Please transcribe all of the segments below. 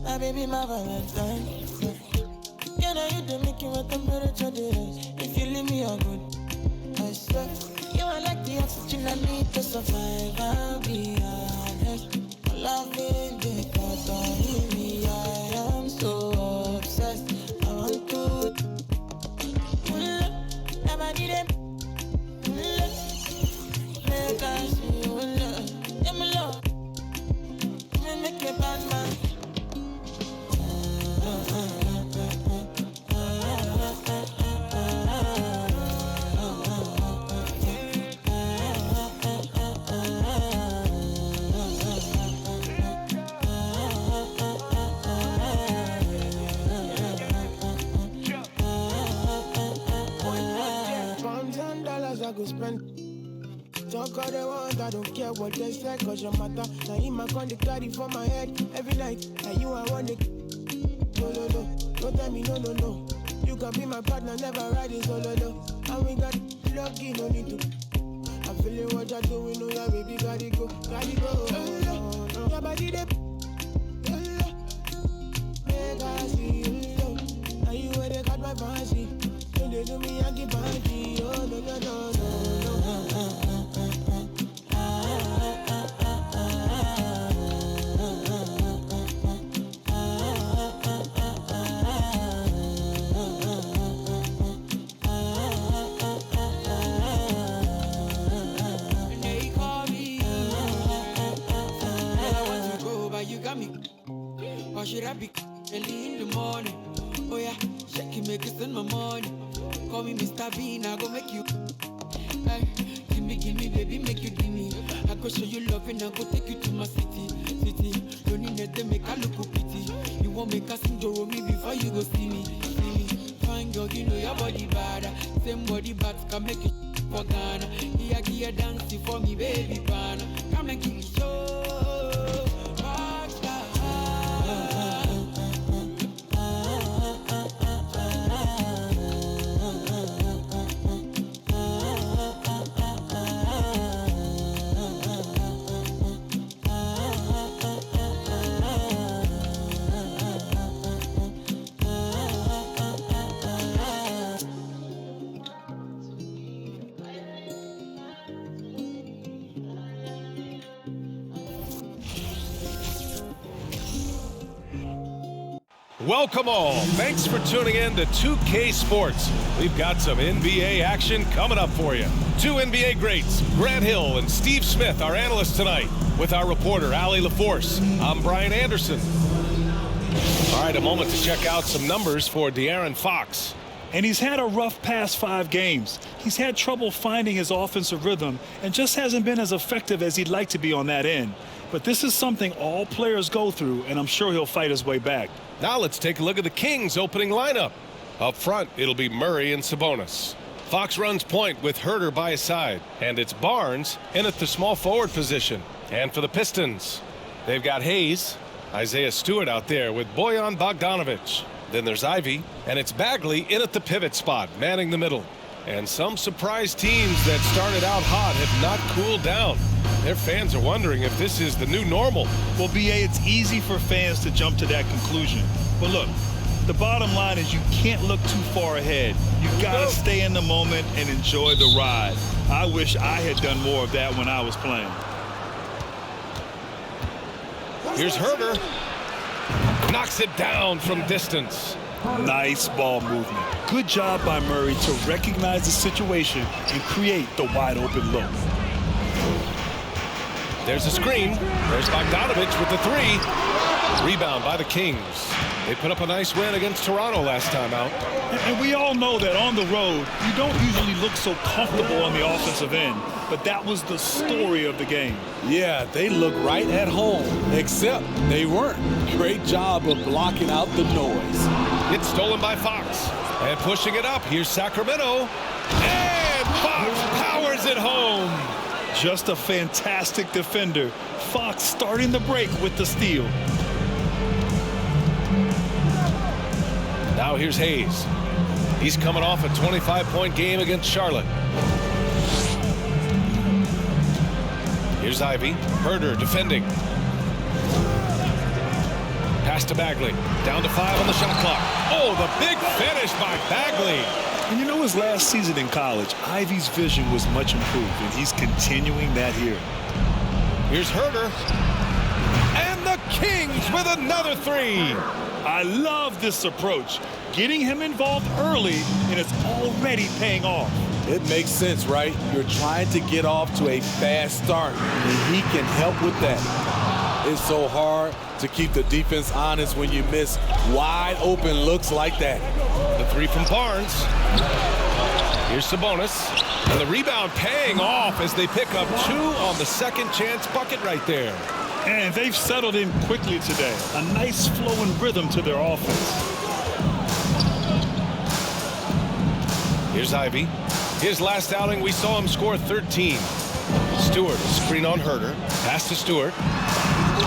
My baby, my Valentine. Can I hit the making what temperature it is? If you leave me, you're good. I swear, you are like the oxygen I need to survive. I'll be honest. Loving the thought of me, I am so obsessed. I want to never need it. Make us see love. Yeah, my love. Make a bad man. I go spend. Talk all they want, I don't care what they say, cause your matter. Now in my con, they carry for my head every night. Now you I want it. No, no, no, don't tell me no, no, no. You can be my partner, never ride it solo, no. And we got lucky, no need to. I'm feeling what you're doing, no, yeah, baby, gotta go, gotta go. Your body, they make I see you. Now you where they got my fancy. When they do me, I keep party. Oh, no, no, no, no. They call me. I want to go, but you got me. Or should I be early in the morning? Oh yeah, shake it, make it spend my money. Call me Mr. Bean, I go make you. Hey, give me, baby, make you give me. I go show you love and I go take you to my city. Don't need to make a look pity. You won't make us enjoy me before you go see me. Fine girl, you know your body bad. Same body bad can make you for Ghana. Here, dancing for me, baby, pana. Come and give me show. Welcome all. Thanks for tuning in to 2K Sports. We've got some NBA action coming up for you. Two NBA greats, Grant Hill and Steve Smith, our analysts tonight, with our reporter, Allie LaForce. I'm Brian Anderson. All right, a moment to check out some numbers for De'Aaron Fox. And he's had a rough past 5 games. He's had trouble finding his offensive rhythm and just hasn't been as effective as he'd like to be on that end. But this is something all players go through, and I'm sure he'll fight his way back. Now let's take a look at the Kings' opening lineup. Up front, it'll be Murray and Sabonis. Fox runs point with Herter by his side, and it's Barnes in at the small forward position. And for the Pistons, they've got Hayes, Isaiah Stewart out there with Bojan Bogdanovic. Then there's Ivy, and it's Bagley in at the pivot spot, manning the middle. And some surprise teams that started out hot have not cooled down. Their fans are wondering if this is the new normal. Well, BA, it's easy for fans to jump to that conclusion. But look, the bottom line is you can't look too far ahead. You've got to stay in the moment and enjoy the ride. I wish I had done more of that when I was playing. Here's Herter. Knocks it down from distance. Nice ball movement. Good job by Murray to recognize the situation and create the wide open look. There's a screen. There's Bogdanovic with the 3. Rebound by the Kings. They put up a nice win against Toronto last time out. And we all know that on the road, you don't usually look so comfortable on the offensive end. But that was the story of the game. Yeah, they look right at home, except they weren't. Great job of blocking out the noise. It's stolen by Fox. And pushing it up, here's Sacramento. And Fox powers it home. Just a fantastic defender. Fox starting the break with the steal. Now here's Hayes. He's coming off a 25-point game against Charlotte. Here's Ivy. Herter defending. Pass to Bagley. Down to 5 on the shot clock. Oh, the big finish by Bagley. And you know, his last season in college, Ivy's vision was much improved, and he's continuing that here. Here's Herder. And the Kings with another 3. I love this approach. Getting him involved early, and it's already paying off. It makes sense, right? You're trying to get off to a fast start, and he can help with that. It's so hard to keep the defense honest when you miss wide open looks like that. The 3 from Barnes. Here's Sabonis. And the rebound paying off as they pick up 2 on the second chance bucket right there. And they've settled in quickly today. A nice flowing rhythm to their offense. Here's Ivy. His last outing, we saw him score 13. Stewart, screen on Herder. Pass to Stewart.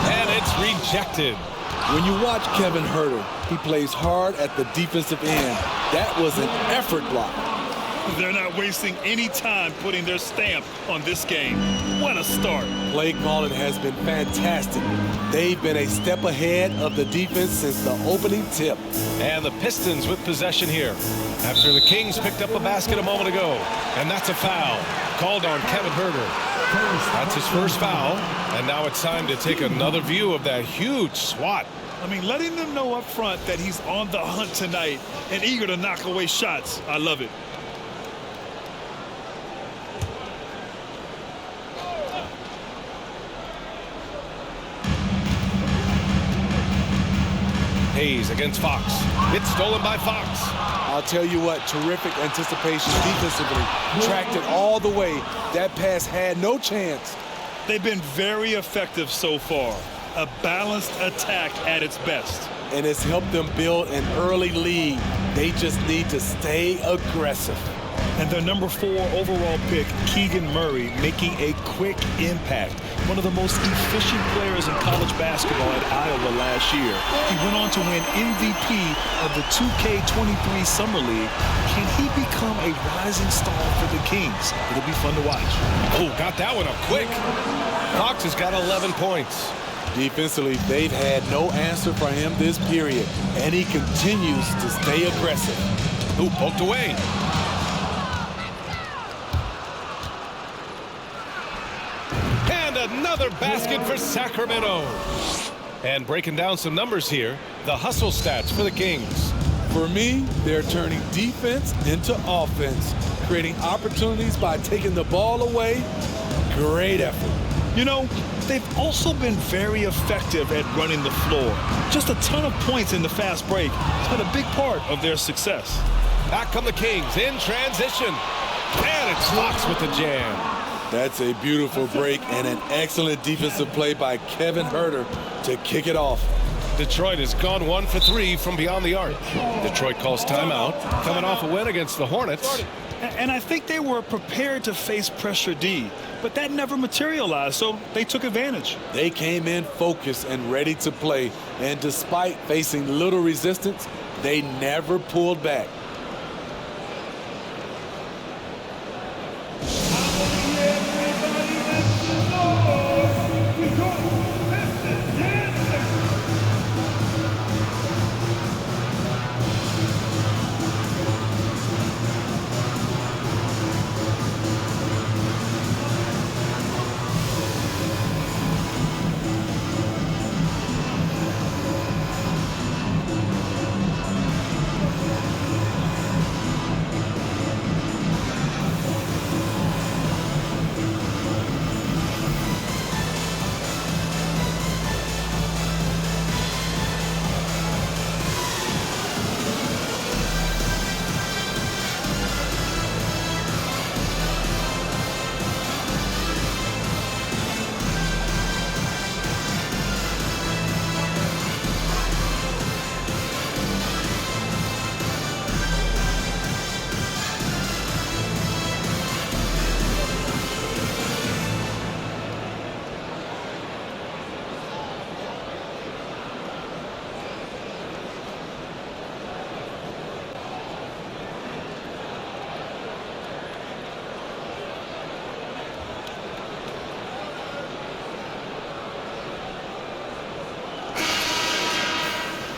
And it's rejected. When you watch Kevin Herder, he plays hard at the defensive end. That was an effort block. They're not wasting any time putting their stamp on this game. What a start. Play calling has been fantastic. They've been a step ahead of the defense since the opening tip. And the Pistons with possession here after the Kings picked up a basket a moment ago. And that's a foul called on Kevin Herder. That's his first foul. And now it's time to take another view of that huge swat. I mean, letting them know up front that he's on the hunt tonight and eager to knock away shots. I love it. Hayes against Fox. It's stolen by Fox. I'll tell you what, terrific anticipation defensively. Tracked it all the way. That pass had no chance. They've been very effective so far. A balanced attack at its best. And it's helped them build an early lead. They just need to stay aggressive. And their number 4 overall pick, Keegan Murray, making a quick impact. One of the most efficient players in college basketball at Iowa last year. He went on to win MVP of the 2K23 Summer League. Can he become a rising star for the Kings? It'll be fun to watch. Oh, got that one up quick. Fox has got 11 points. Defensively, they've had no answer for him this period, and he continues to stay aggressive. Ooh, poked away. And another basket for Sacramento. And breaking down some numbers here, the hustle stats for the Kings. For me, they're turning defense into offense, creating opportunities by taking the ball away. Great effort. You know, they've also been very effective at running the floor. Just a ton of points in the fast break. It's been a big part of their success. Back come the Kings in transition. And it's Fox with the jam. That's a beautiful break and an excellent defensive play by Kevin Herder to kick it off. Detroit has gone 1 for 3 from beyond the arc. Detroit calls timeout, coming off a win against the Hornets. And I think they were prepared to face pressure D, but that never materialized, so they took advantage. They came in focused and ready to play, and despite facing little resistance, they never pulled back.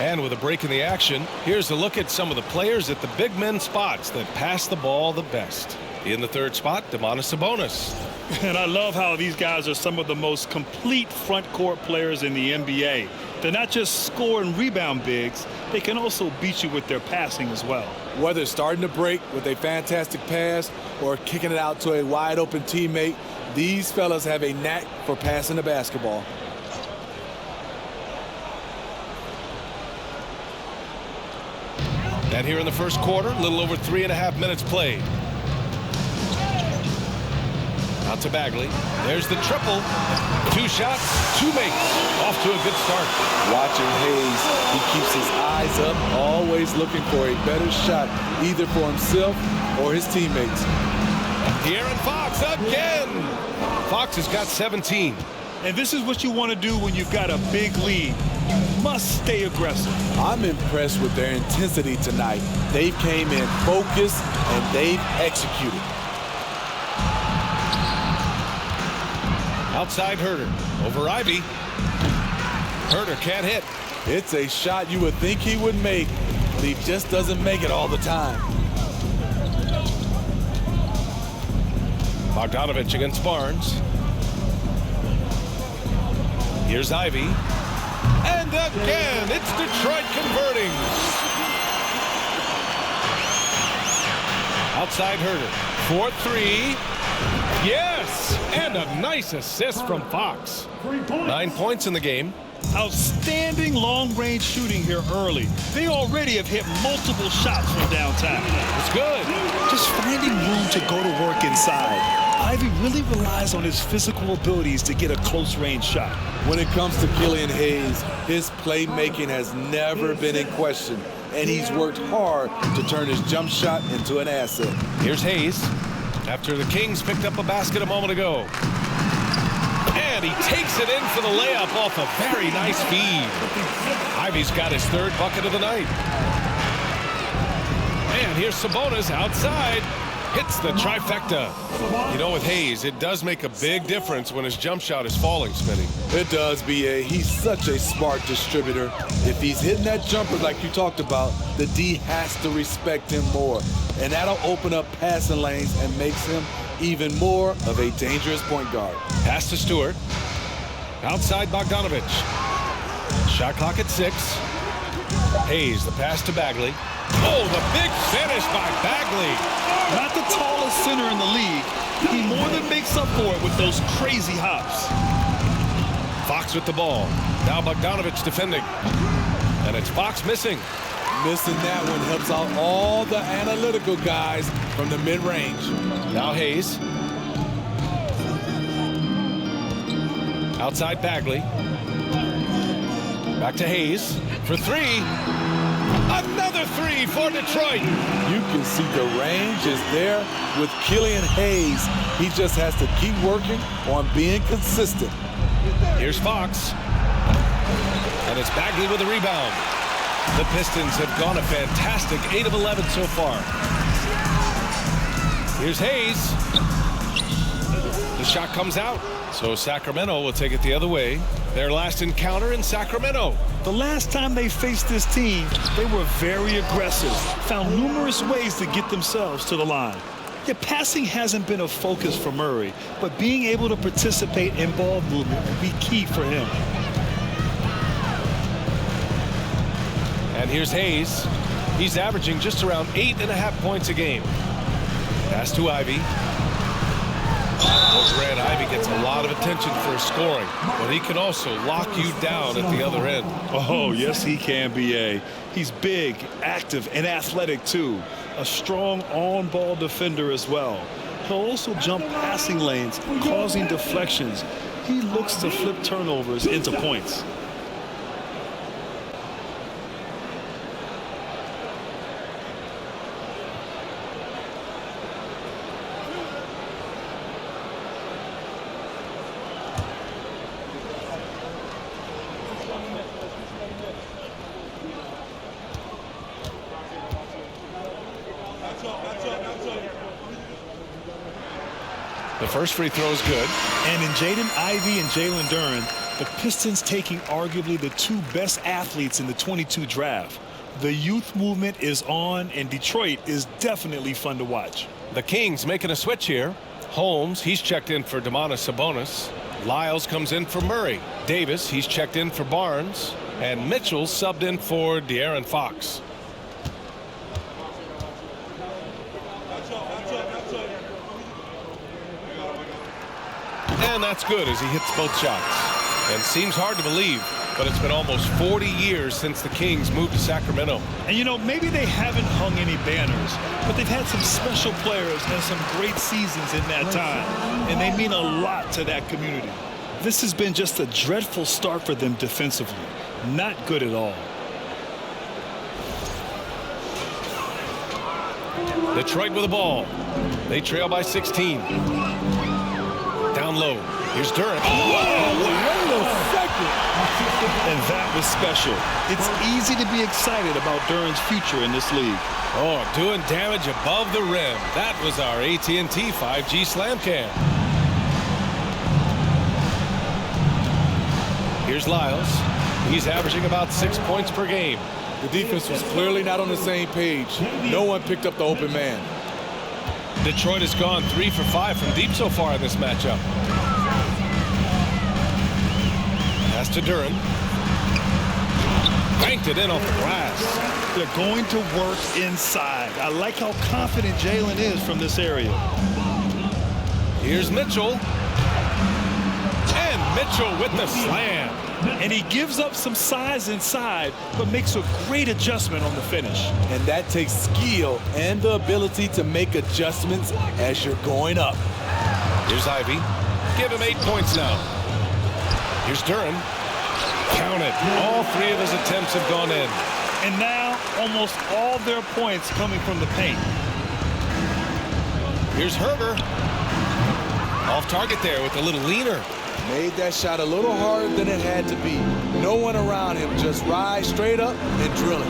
And with a break in the action, here's a look at some of the players at the big men spots that pass the ball the best. In the third spot, Domantas Sabonis. And I love how these guys are some of the most complete front court players in the NBA. They're not just score and rebound bigs, they can also beat you with their passing as well. Whether starting to break with a fantastic pass or kicking it out to a wide open teammate, these fellas have a knack for passing the basketball. And here in the first quarter, a little over 3.5 minutes played. Out to Bagley. There's the triple. 2 shots, 2 makes. Off to a good start. Watching Hayes, he keeps his eyes up, always looking for a better shot, either for himself or his teammates. De'Aaron Fox again. Fox has got 17. And this is what you want to do when you've got a big lead. You must stay aggressive. I'm impressed with their intensity tonight. They came in focused and they've executed. Outside Herter over Ivy. Herter can't hit. It's a shot you would think he would make, but he just doesn't make it all the time. Bogdanovich against Barnes. Here's Ivy. And again, it's Detroit converting. Outside Herter. 4-3. Yes! And a nice assist from Fox. 9 points in the game. Outstanding long-range shooting here early. They already have hit multiple shots from downtown. It's good. Just finding room to go to work inside. Ivy really relies on his physical abilities to get a close-range shot. When it comes to Killian Hayes, his playmaking has never been in question, and he's worked hard to turn his jump shot into an asset. Here's Hayes after the Kings picked up a basket a moment ago. And he takes it in for the layup off a very nice feed. Ivy's got his 3rd bucket of the night. And here's Sabonis outside. Hits the trifecta. You know, with Hayes, it does make a big difference when his jump shot is falling, Smitty. It does, B.A. He's such a smart distributor. If he's hitting that jumper like you talked about, the D has to respect him more. And that'll open up passing lanes and makes him even more of a dangerous point guard. Pass to Stewart. Outside Bogdanovich. Shot clock at 6. Hayes, the pass to Bagley. Oh, the big finish by Bagley. Not the tallest center in the league. He more than makes up for it with those crazy hops. Fox with the ball. Now Bogdanovich defending. And it's Fox missing. Missing that one helps out all the analytical guys from the mid-range. Now Hayes. Outside Bagley. Back to Hayes for 3. Another 3 for Detroit. You can see the range is there with Killian Hayes. He just has to keep working on being consistent. Here's Fox. And it's Bagley with a rebound. The Pistons have gone a fantastic 8 of 11 so far. Here's Hayes. The shot comes out. So Sacramento will take it the other way. Their last encounter in Sacramento. The last time they faced this team, they were very aggressive, found numerous ways to get themselves to the line. Yeah, passing hasn't been a focus for Murray, but being able to participate in ball movement will be key for him. And here's Hayes. He's averaging just around 8.5 points a game. Pass to Ivy. Well, Grant, Ivy gets a lot of attention for his scoring, but he can also lock you down at the other end. Oh, yes, he can, B.A. He's big, active, and athletic, too. A strong on-ball defender as well. He'll also jump passing lanes, causing deflections. He looks to flip turnovers into points. The first free throw is good. And in Jaden Ivey and Jalen Duren, The Pistons taking arguably the two best athletes in the 22 draft. The youth movement is on, and Detroit is definitely fun to watch. The Kings making a switch here. Holmes, he's checked in for Domantas Sabonis. Lyles comes in for Murray. Davis, he's checked in for Barnes. And Mitchell subbed in for De'Aaron Fox. And that's good as he hits both shots. And seems hard to believe, but it's been almost 40 years since the Kings moved to Sacramento. And you know, maybe they haven't hung any banners, but they've had some special players and some great seasons in that time. And they mean a lot to that community. This has been just a dreadful start for them defensively. Not good at all. Detroit with the ball. They trail by 16. Down low. Here's Durant. And that was special. It's easy to be excited about Durant's future in this league. Oh, doing damage above the rim. That was our AT&T 5G Slam Cam. Here's Lyles. He's averaging about 6 points per game. The defense was clearly not on the same page. No one picked up the open man. Detroit has gone 3 for 5 from deep so far in this matchup. Pass to Durant. Banked it in off the glass. They're going to work inside. I like how confident Jalen is from this area. Here's Mitchell. And Mitchell with the slam. And he gives up some size inside, but makes a great adjustment on the finish. And that takes skill and the ability to make adjustments as you're going up. Here's Ivy. Give him 8 points now. Here's Durant. Count it. All 3 of his attempts have gone in. And now almost all their points coming from the paint. Here's Herder. Off target there with a little leaner. Made that shot a little harder than it had to be. No one around him, just ride straight up and drill it.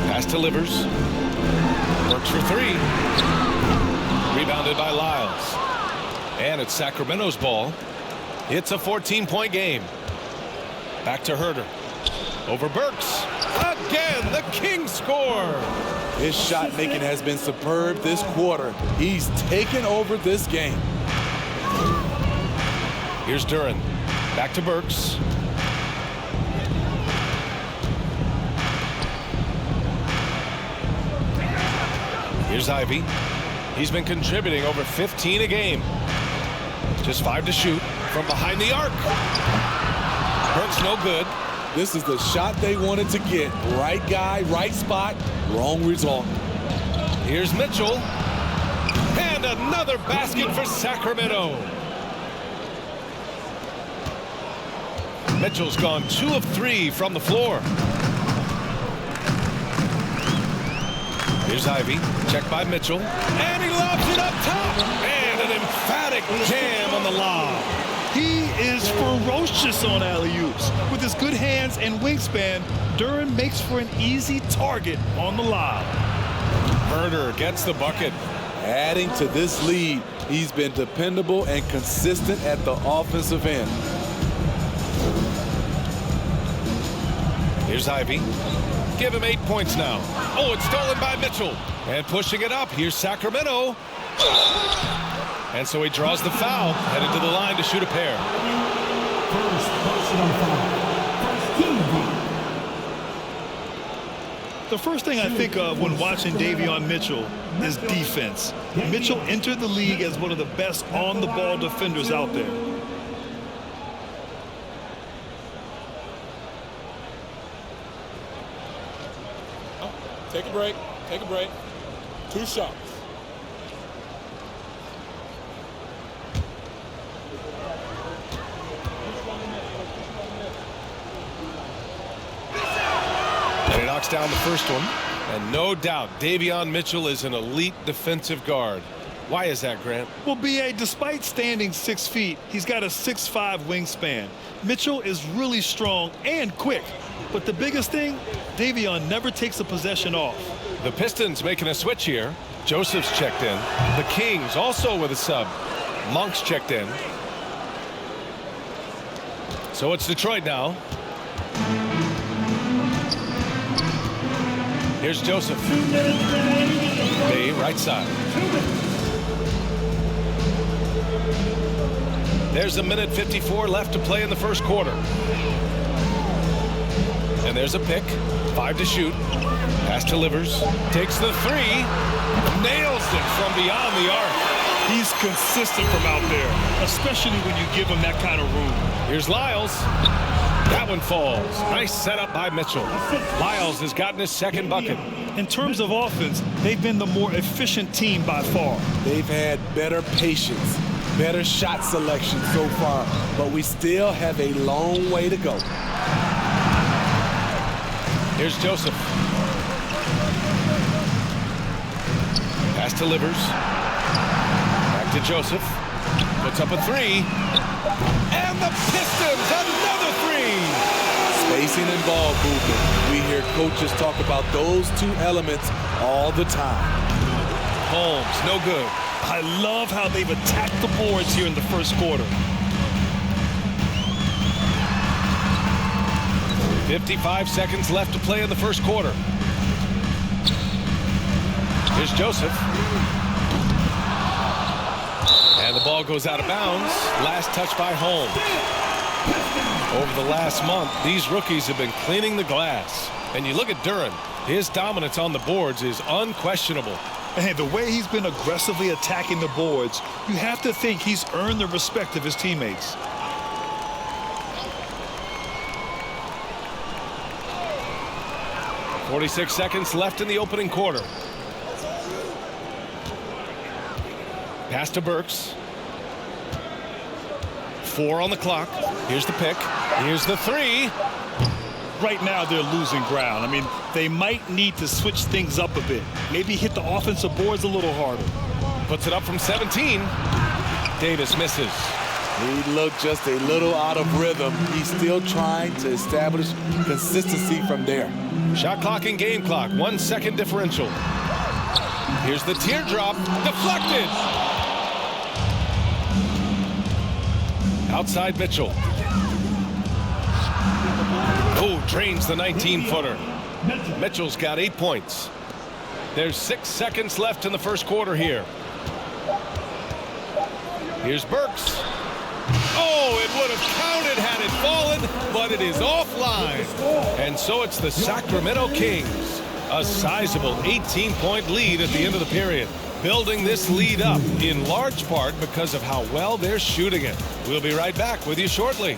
Pass to Livers. Works for 3. Rebounded by Lyles. And it's Sacramento's ball. It's a 14-point game. Back to Herder. Over Burks. Again, the Kings score. His shot making has been superb this quarter. He's taken over this game. Here's Durant. Back to Burks. Here's Ivy. He's been contributing over 15 a game. Just 5 to shoot from behind the arc. Burks no good. This is the shot they wanted to get. Right guy, right spot, wrong result. Here's Mitchell. And another basket for Sacramento. Mitchell's gone 2 of 3 from the floor. Here's Ivy. Checked by Mitchell. And he lobs it up top. And an emphatic jam on the lob. He is ferocious on alley-oops. With his good hands and wingspan, Durant makes for an easy target on the lob. Herder gets the bucket. Adding to this lead, he's been dependable and consistent at the offensive end. Here's Ivy. Give him 8 points now. Oh, it's stolen by Mitchell. And pushing it up, here's Sacramento. And so he draws the foul, headed to the line to shoot a pair. The first thing I think of when watching Davion Mitchell is defense. Mitchell entered the league as one of the best on-the-ball defenders out there. Take a break. Take a break. 2 shots. And he knocks down the first one. And no doubt, Davion Mitchell is an elite defensive guard. Why is that, Grant? Well, B.A., despite standing 6 feet, he's got a 6'5" wingspan. Mitchell is really strong and quick. But the biggest thing, Davion never takes a possession off. The Pistons making a switch here. Joseph's checked in. The Kings also with a sub. Monk's checked in. So it's Detroit now. Here's Joseph. Bay, right side. There's a minute 54 left to play in the first quarter. And there's a pick. 5 to shoot. Pass delivers. Takes the 3. Nails it from beyond the arc. He's consistent from out there, especially when you give him that kind of room. Here's Lyles. That one falls. Nice setup by Mitchell. Lyles has gotten his second bucket. In terms of offense, they've been the more efficient team by far. They've had better patience, better shot selection so far, but we still have a long way to go. Here's Joseph. Pass delivers. Back to Joseph. Puts up a 3. And the Pistons, another 3. Spacing and ball movement. We hear coaches talk about those two elements all the time. Holmes, no good. I love how they've attacked the boards here in the first quarter. 55 seconds left to play in the first quarter. Here's Joseph. And the ball goes out of bounds. Last touch by Holmes. Over the last month, these rookies have been cleaning the glass. And you look at Duren, his dominance on the boards is unquestionable. And the way he's been aggressively attacking the boards, you have to think he's earned the respect of his teammates. .46 seconds left in the opening quarter. Pass to Burks. 4 on the clock. Here's the pick. Here's the 3. Right now they're losing ground. I mean, they might need to switch things up a bit. Maybe hit the offensive boards a little harder. Puts it up from 17. Davis misses. He looked just a little out of rhythm. He's still trying to establish consistency from there. Shot clock and game clock. 1 second differential. Here's the teardrop. Deflected. Outside Mitchell. Oh, drains the 19-footer. Mitchell's got 8 points. There's 6 seconds left in the first quarter here. Here's Burks. Oh, it would have counted had it fallen, but it is offline. And so it's the Sacramento Kings. A sizable 18-point lead at the end of the period. Building this lead up in large part because of how well they're shooting it. We'll be right back with you shortly.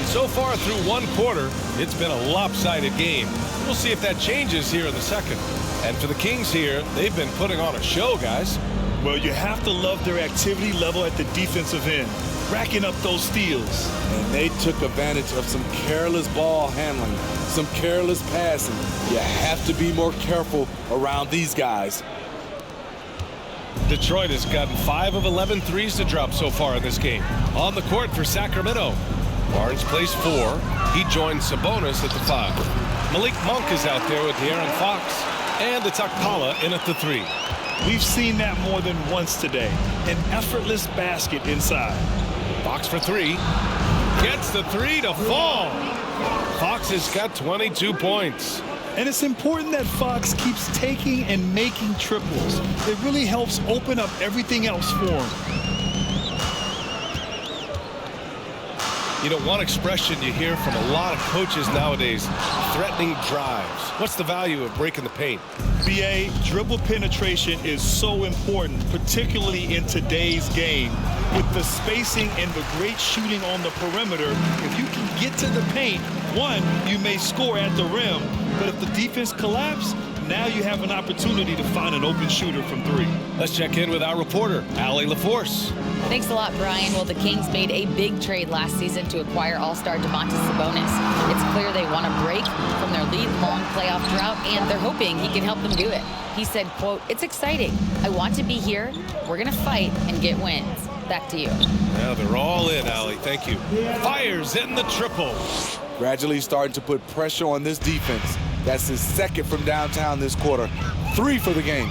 So far through one quarter, it's been a lopsided game. We'll see if that changes here in the second. And for the Kings here, they've been putting on a show, guys. Well, you have to love their activity level at the defensive end, racking up those steals. And they took advantage of some careless ball handling, some careless passing. You have to be more careful around these guys. Detroit has gotten 5 of 11 threes to drop so far in this game. On the court for Sacramento. Barnes plays 4. He joins Sabonis at the 5. Malik Monk is out there with De'Aaron Fox. And it's Akpala in at the 3. We've seen that more than once today. An effortless basket inside. Fox for 3. Gets the 3 to fall. Fox has got 22 points. And it's important that Fox keeps taking and making triples. It really helps open up everything else for him. You know, one expression you hear from a lot of coaches nowadays, threatening drives. What's the value of breaking the paint? BA, dribble penetration is so important, particularly in today's game. With the spacing and the great shooting on the perimeter, if you can get to the paint, one, you may score at the rim, but if the defense collapses, now you have an opportunity to find an open shooter from three. Let's check in with our reporter, Allie LaForce. Thanks a lot, Brian. Well, the Kings made a big trade last season to acquire all-star Domantas Sabonis. It's clear they want to break from their league-long playoff drought, and they're hoping he can help them do it. He said, quote, "It's exciting. I want to be here. We're going to fight and get wins." Back to you. Now they're all in, Allie. Thank you. Fires in the triple. Gradually starting to put pressure on this defense. That's his second from downtown this quarter. 3 for the game.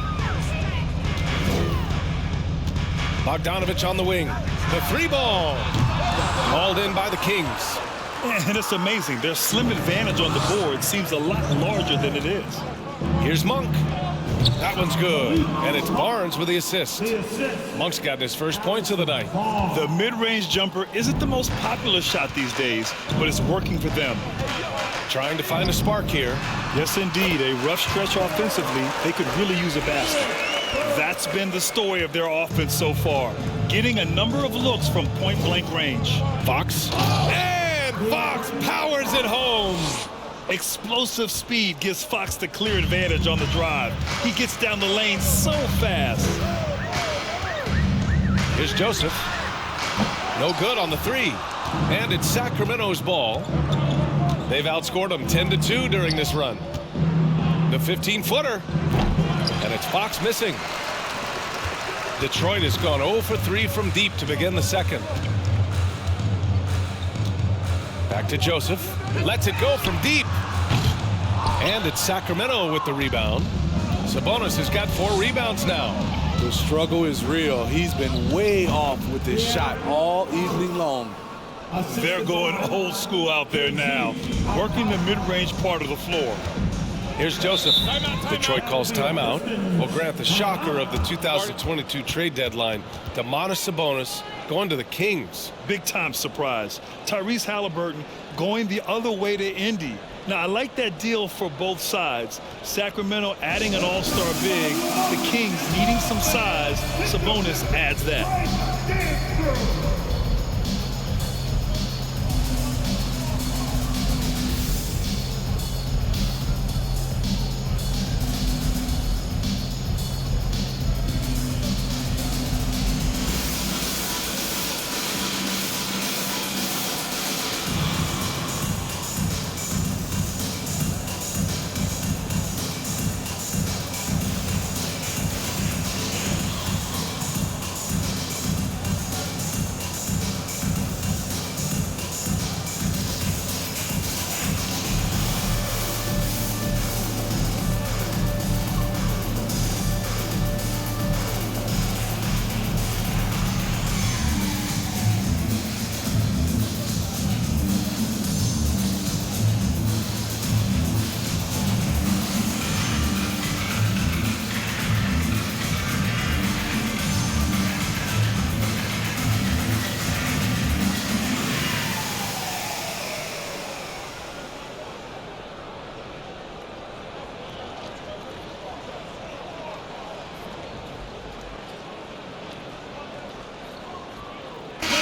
Bogdanovich on the wing. The 3-ball. Hauled in by the Kings. And it's amazing. Their slim advantage on the board seems a lot larger than it is. Here's Monk. That one's good. And it's Barnes with the assist. Monk's gotten his first points of the night. The mid-range jumper isn't the most popular shot these days, but it's working for them. Trying to find a spark here. Yes, indeed. A rough stretch offensively. They could really use a basket. That's been the story of their offense so far. Getting a number of looks from point-blank range. Fox. And Fox powers it home. Explosive speed gives Fox the clear advantage on the drive. He gets down the lane so fast. Here's Joseph. No good on the 3. And it's Sacramento's ball. They've outscored them 10-2 during this run. The 15-footer. And it's Fox missing. Detroit has gone 0 for 3 from deep to begin the second. Back to Joseph. Lets it go from deep. And it's Sacramento with the rebound. Sabonis has got 4 rebounds now. The struggle is real. He's been way off with this shot all evening long. They're going old school out there now, working the mid-range part of the floor. Here's Joseph. Detroit calls timeout. Will grant the shocker of the 2022 trade deadline. Domantas Sabonis going to the Kings. Big-time surprise. Tyrese Halliburton going the other way to Indy. Now, I like that deal for both sides. Sacramento adding an all-star big. The Kings needing some size. Sabonis adds that.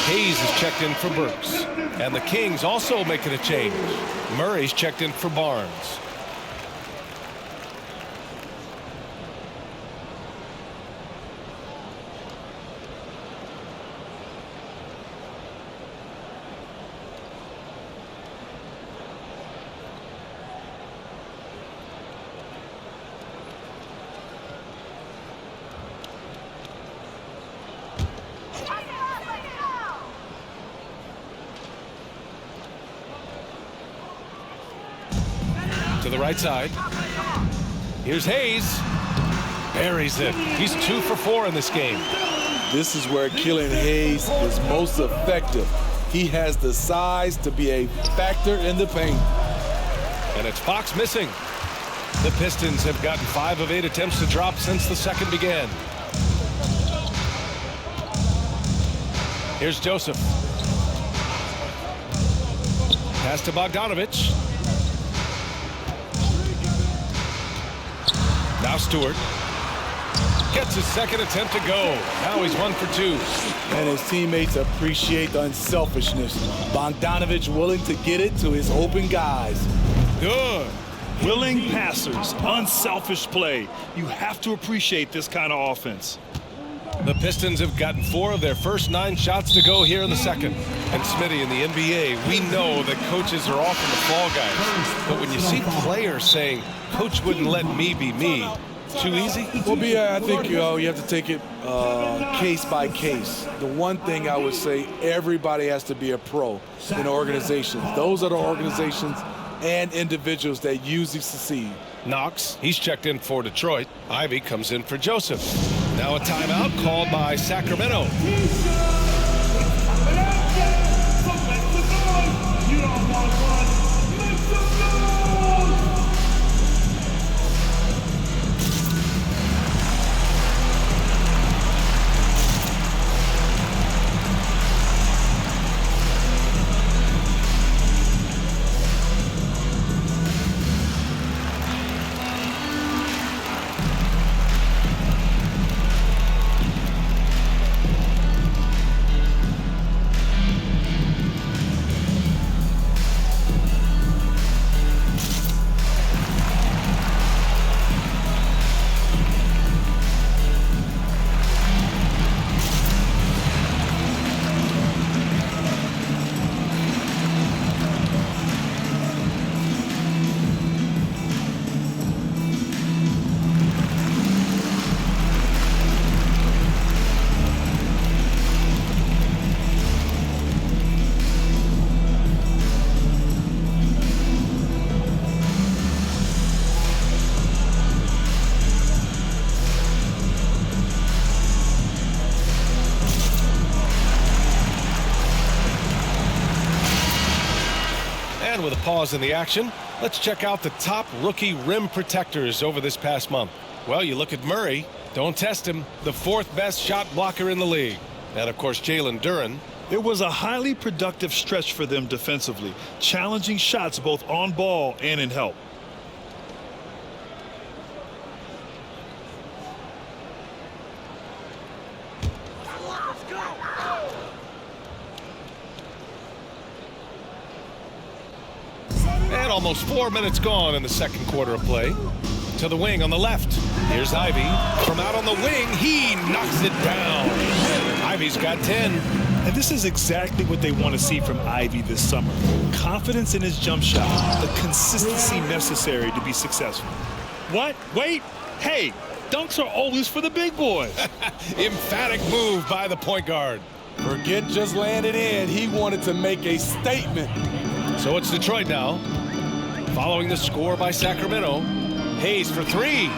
Hayes is checked in for Burks. And the Kings also making a change. Murray's checked in for Barnes. To the right side. Here's Hayes. Buries it. He's 2 for 4 in this game. This is where Killian Hayes is most effective. He has the size to be a factor in the paint. And it's Fox missing. The Pistons have gotten 5 of 8 attempts to drop since the second began. Here's Joseph. Pass to Bogdanovich. Now Stewart gets his second attempt to go. Now he's 1 for 2. And his teammates appreciate the unselfishness. Bogdanovich willing to get it to his open guys. Good. Willing passers, unselfish play. You have to appreciate this kind of offense. The Pistons have gotten 4 of their first 9 shots to go here in the second. And Smitty, in the NBA, we know that coaches are often the fall guys. But when you see players saying, "Coach wouldn't let me be me," too easy? Well, I think you have to take it case by case. The one thing I would say, everybody has to be a pro in organizations. Those are the organizations and individuals that usually succeed. Knox, he's checked in for Detroit. Ivy comes in for Joseph. Now a timeout called by Sacramento. With a pause in the action, let's check out the top rookie rim protectors over this past month. Well, you look at Murray, don't test him, the 4th best shot blocker in the league. And of course, Jalen Duren. It was a highly productive stretch for them defensively, challenging shots both on ball and in help. And almost 4 minutes gone in the second quarter of play. To the wing on the left. Here's Ivy. From out on the wing, he knocks it down. Ivy's got 10. And this is exactly what they want to see from Ivy this summer. Confidence in his jump shot, the consistency necessary to be successful. What? Wait. Hey, dunks are always for the big boys. Emphatic move by the point guard. Forget just laying it in. He wanted to make a statement. So it's Detroit now. Following the score by Sacramento. Hayes for 3.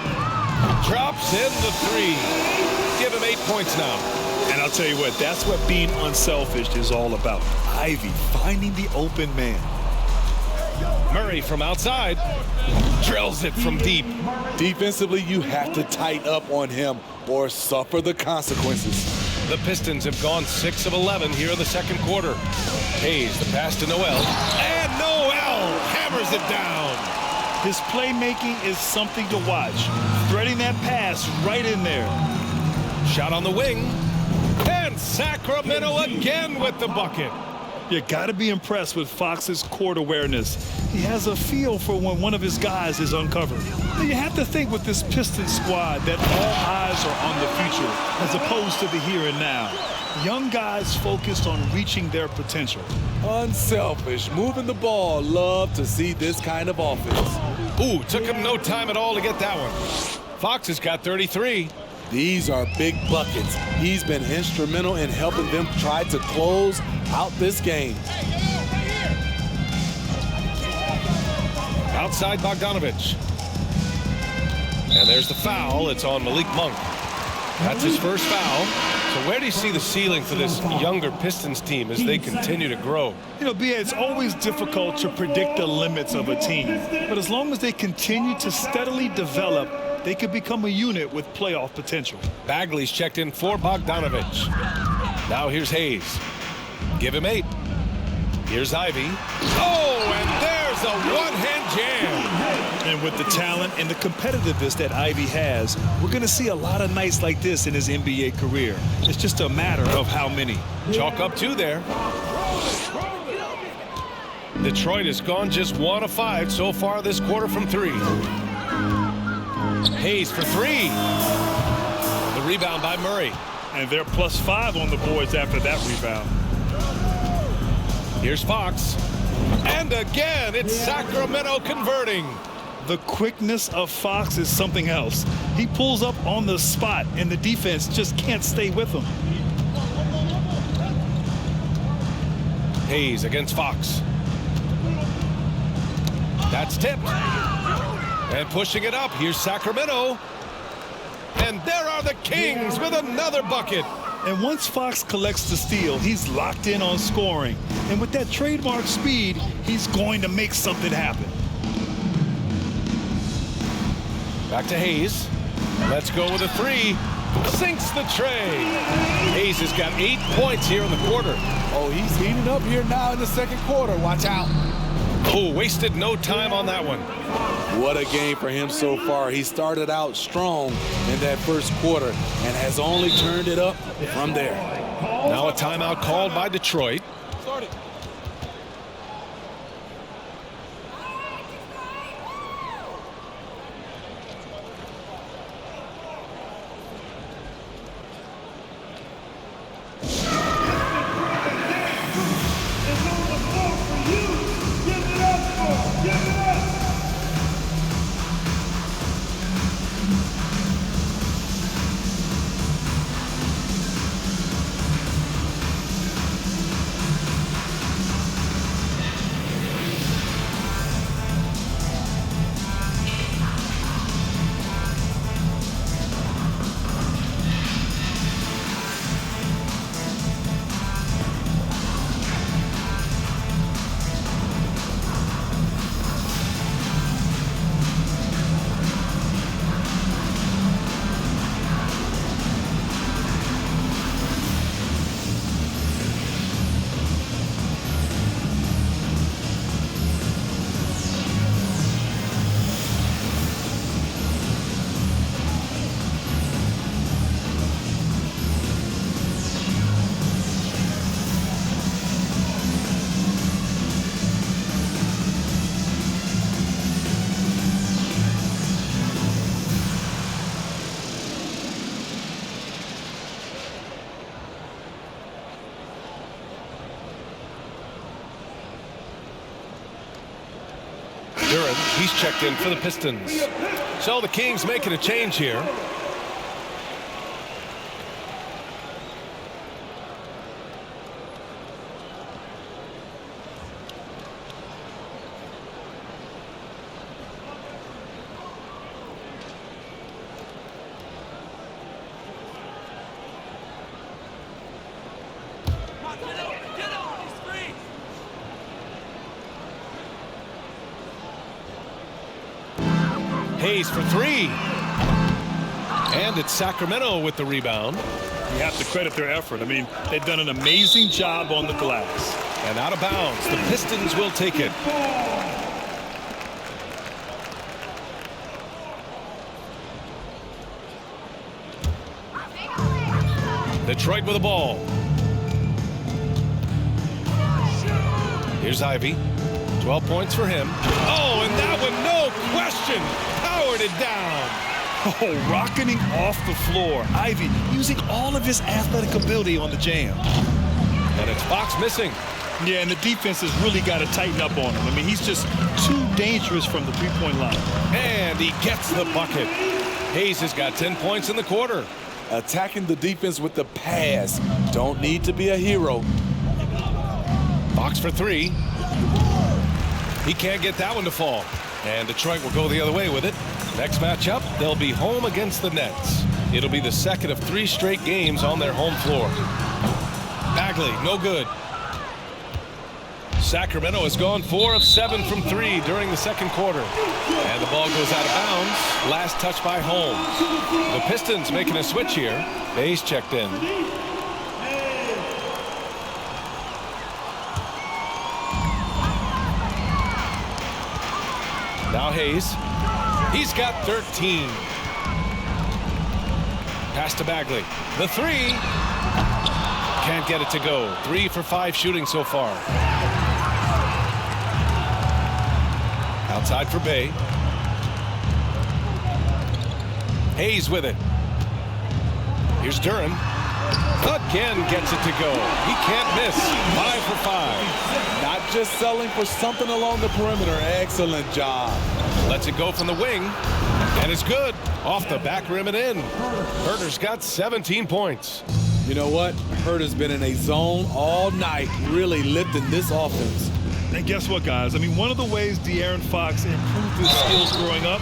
Drops in the 3. Give him 8 points now. And I'll tell you what, that's what being unselfish is all about. Ivy finding the open man. Murray from outside. Drills it from deep. Defensively, you have to tighten up on him or suffer the consequences. The Pistons have gone 6 of 11 here in the second quarter. Hayes, the pass to Noel. And Noel hammers it down. His playmaking is something to watch. Threading that pass right in there. Shot on the wing. And Sacramento again with the bucket. You got to be impressed with Fox's court awareness. He has a feel for when one of his guys is uncovered. Now you have to think with this Pistons squad that all eyes are on the future as opposed to the here and now. Young guys focused on reaching their potential. Unselfish, moving the ball. Love to see this kind of offense. Ooh, took him no time at all to get that one. Fox has got 33. These are big buckets. He's been instrumental in helping them try to close out this game. Outside Bogdanovich. And there's the foul. It's on Malik Monk. That's his first foul. So where do you see the ceiling for this younger Pistons team as they continue to grow? You know, B.A., it's always difficult to predict the limits of a team. But as long as they continue to steadily develop, they could become a unit with playoff potential. Bagley's checked in for Bogdanovich. Now here's Hayes. Give him 8. Here's Ivy. Oh, and there's a one-hand jam. And with the talent and the competitiveness that Ivy has, we're going to see a lot of nights like this in his NBA career. It's just a matter of how many. Chalk up 2 there. Detroit has gone just 1 of 5 so far this quarter from 3. Hayes for 3. The rebound by Murray. And they're +5 on the boards after that rebound. Here's Fox. And again, it's Sacramento converting. The quickness of Fox is something else. He pulls up on the spot, and the defense just can't stay with him. Hayes against Fox. That's tipped. And pushing it up, here's Sacramento. And there are the Kings with another bucket. And once Fox collects the steal, he's locked in on scoring. And with that trademark speed, he's going to make something happen. Back to Hayes. Let's go with a 3. Sinks the tray. Hayes has got 8 points here in the quarter. Oh, he's heating up here now in the second quarter. Watch out. Oh, wasted no time on that one. What a game for him so far. He started out strong in that first quarter and has only turned it up from there. Now a timeout called by Detroit. He's checked in for the Pistons. So the Kings making a change here. Hayes for 3. And it's Sacramento with the rebound. You have to credit their effort. I mean, they've done an amazing job on the glass. And out of bounds, the Pistons will take it. Detroit with the ball. Here's Ivy. 12 points for him. Oh, and that one, no question, powered it down. Oh, rocketing off the floor. Ivy using all of his athletic ability on the jam. And it's Fox missing. Yeah, and the defense has really got to tighten up on him. I mean, he's just too dangerous from the three-point line. And he gets the bucket. Hayes has got 10 points in the quarter. Attacking the defense with the pass. Don't need to be a hero. Fox for 3. He can't get that one to fall. And Detroit will go the other way with it. Next matchup, they'll be home against the Nets. It'll be the second of 3 straight games on their home floor. Bagley, no good. Sacramento has gone 4 of 7 from 3 during the second quarter. And the ball goes out of bounds. Last touch by Holmes. The Pistons making a switch here. Hayes checked in. Now Hayes. He's got 13. Pass to Bagley. The 3. Can't get it to go. 3 for 5 shooting so far. Outside for Bay. Hayes with it. Here's Duran. Again gets it to go. He can't miss. 5 for 5. Not just selling for something along the perimeter. Excellent job. Lets it go from the wing. And it's good. Off the back rim and in. Herder's got 17 points. You know what? Herder's been in a zone all night, really lifting this offense. And guess what, guys? I mean, one of the ways De'Aaron Fox improved his skills growing up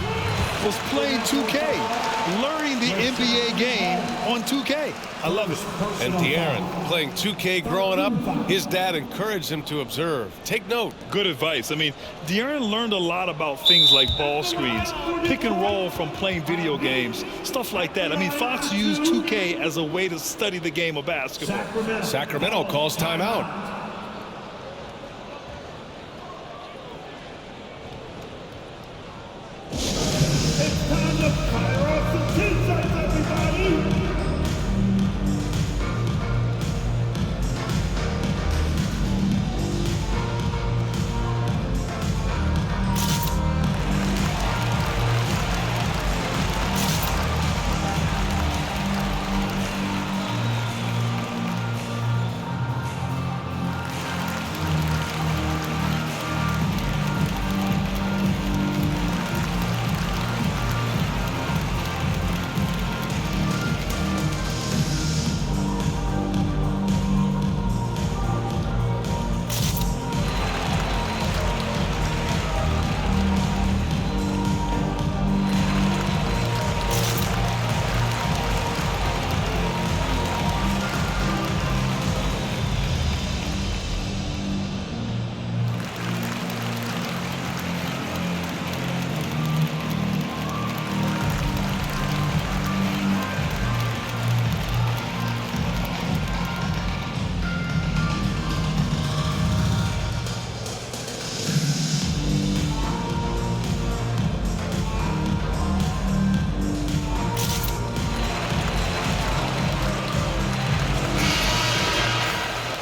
was playing 2K, learning the NBA game on 2K. I love it. And De'Aaron playing 2K growing up, his dad encouraged him to observe. Take note. Good advice. I mean, De'Aaron learned a lot about things like ball screens, pick and roll from playing video games, stuff like that. I mean, Fox used 2K as a way to study the game of basketball. Sacramento calls timeout.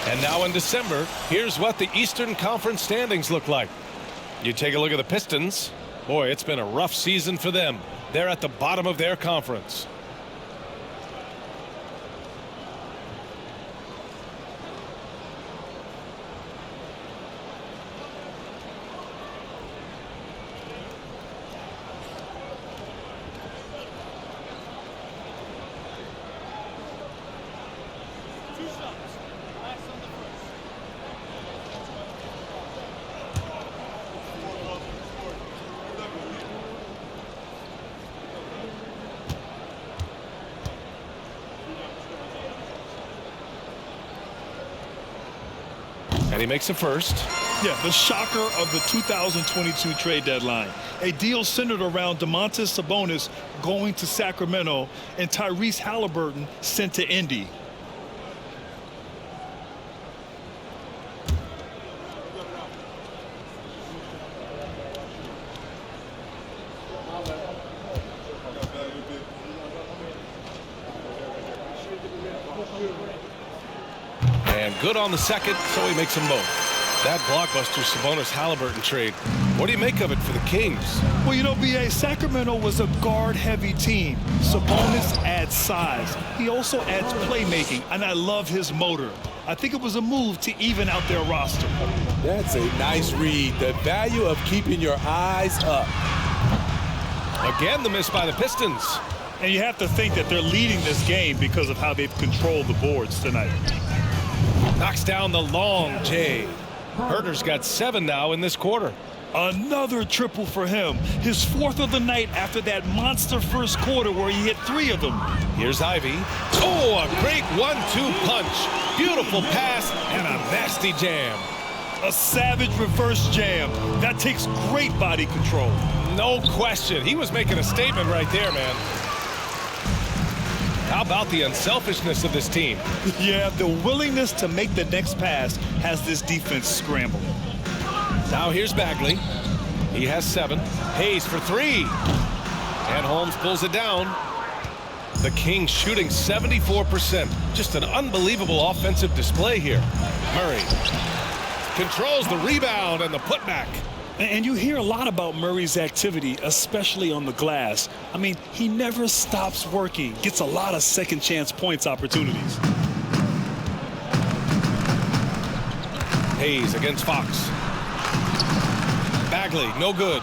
And now in December, here's what the Eastern Conference standings look like. You take a look at the Pistons. Boy, it's been a rough season for them. They're at the bottom of their conference. And he makes a first. Yeah, the shocker of the 2022 trade deadline. A deal centered around Domantas Sabonis going to Sacramento and Tyrese Halliburton sent to Indy. And good on the second, so he makes them both. That blockbuster Sabonis-Halliburton trade. What do you make of it for the Kings? Well, you know, B.A., Sacramento was a guard-heavy team. Sabonis adds size. He also adds playmaking, and I love his motor. I think it was a move to even out their roster. That's a nice read. The value of keeping your eyes up. Again, the miss by the Pistons. And you have to think that they're leading this game because of how they've controlled the boards tonight. Knocks down the long J. Herder's got 7 now in this quarter. Another triple for him. His 4th of the night after that monster first quarter where he hit 3 of them. Here's Ivy. Oh, a great 1-2 punch. Beautiful pass and a nasty jam. A savage reverse jam. That takes great body control. No question. He was making a statement right there, man. How about the unselfishness of this team? Yeah, the willingness to make the next pass has this defense scrambled. Now here's Bagley. He has 7. Hayes for 3. And Holmes pulls it down. The Kings shooting 74%. Just an unbelievable offensive display here. Murray controls the rebound and the putback. And you hear a lot about Murray's activity, especially on the glass. I mean, he never stops working, gets a lot of second chance points opportunities. Hayes against Fox. Bagley, no good.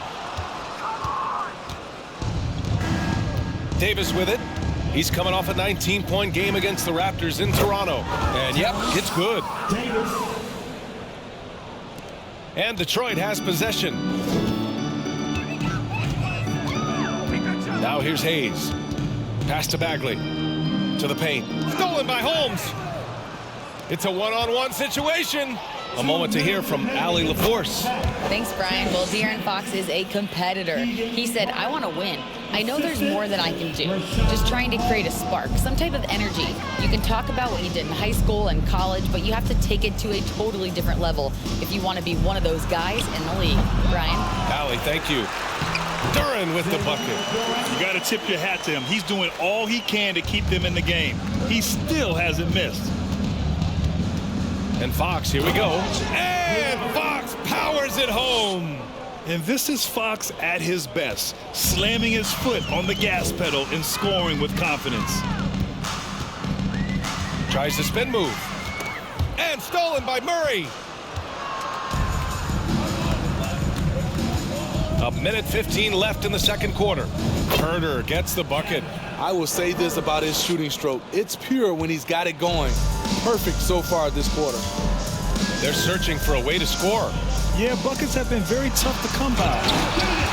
Davis with it. He's coming off a 19-point game against the Raptors in Toronto. And yep, it's good. And Detroit has possession. Now here's Hayes. Pass to Bagley. To the paint. Stolen by Holmes. It's a one-on-one situation. A moment to hear from Allie LaForce. Thanks, Brian. Well, De'Aaron Fox is a competitor. He said, I want to win. I know there's more that I can do. Just trying to create a spark, some type of energy. You can talk about what you did in high school and college, but you have to take it to a totally different level if you want to be one of those guys in the league. Brian? Allie, thank you. Duran with the bucket. You got to tip your hat to him. He's doing all he can to keep them in the game. He still hasn't missed. And Fox, here we go. And Fox powers it home. And this is Fox at his best, slamming his foot on the gas pedal and scoring with confidence. Tries the spin move. And stolen by Murray. A minute 15 left in the second quarter. Herder gets the bucket. I will say this about his shooting stroke. It's pure when he's got it going. Perfect so far this quarter. They're searching for a way to score. Yeah, buckets have been very tough to come by.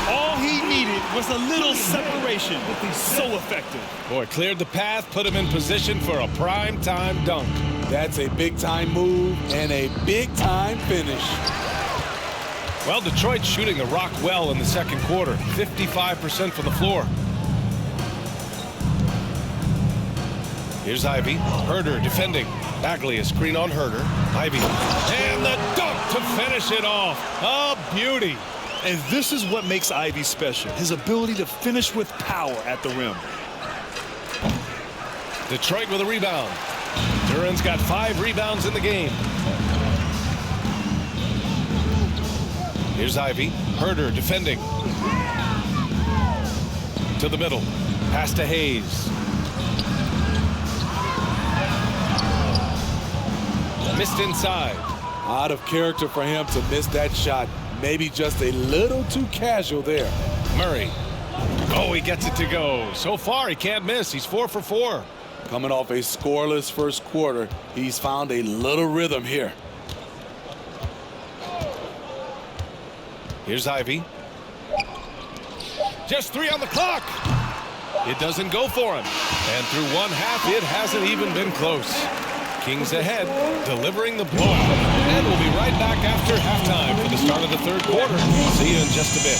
All he needed was a little separation. So effective. Boy, cleared the path, put him in position for a prime-time dunk. That's a big-time move and a big-time finish. Well, Detroit's shooting the rock well in the second quarter. 55% from the floor. Here's Ivy. Herder defending. Bagley, a screen on Herder. Ivy. And the dunk to finish it off. A beauty. And this is what makes Ivy special. His ability to finish with power at the rim. Detroit with a rebound. Duran's got 5 rebounds in the game. Here's Ivy. Herder defending. To the middle. Pass to Hayes. Missed inside. Out of character for him to miss that shot. Maybe just a little too casual there. Murray. Oh, he gets it to go. So far, he can't miss. He's 4 for 4. Coming off a scoreless first quarter, he's found a little rhythm here. Here's Ivy. Just 3 on the clock. It doesn't go for him. And through one half, it hasn't even been close. Kings ahead, delivering the blowout. And we'll be right back after halftime for the start of the third quarter. See you in just a bit.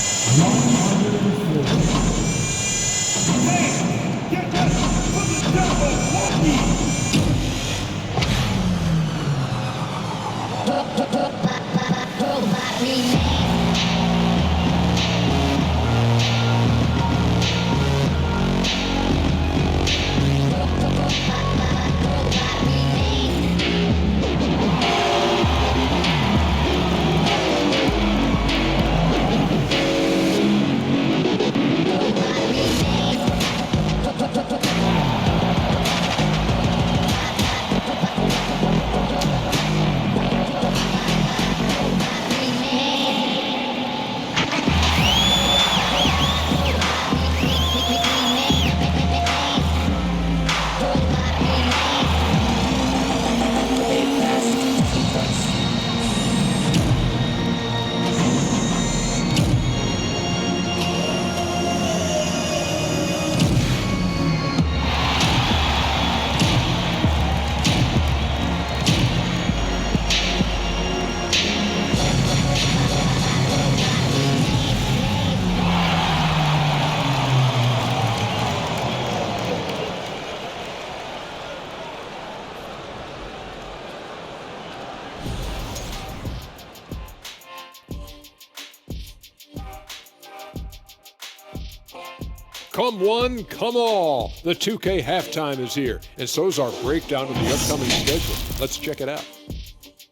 Come one, come all. The 2K halftime is here, and so's our breakdown of the upcoming schedule. Let's check it out.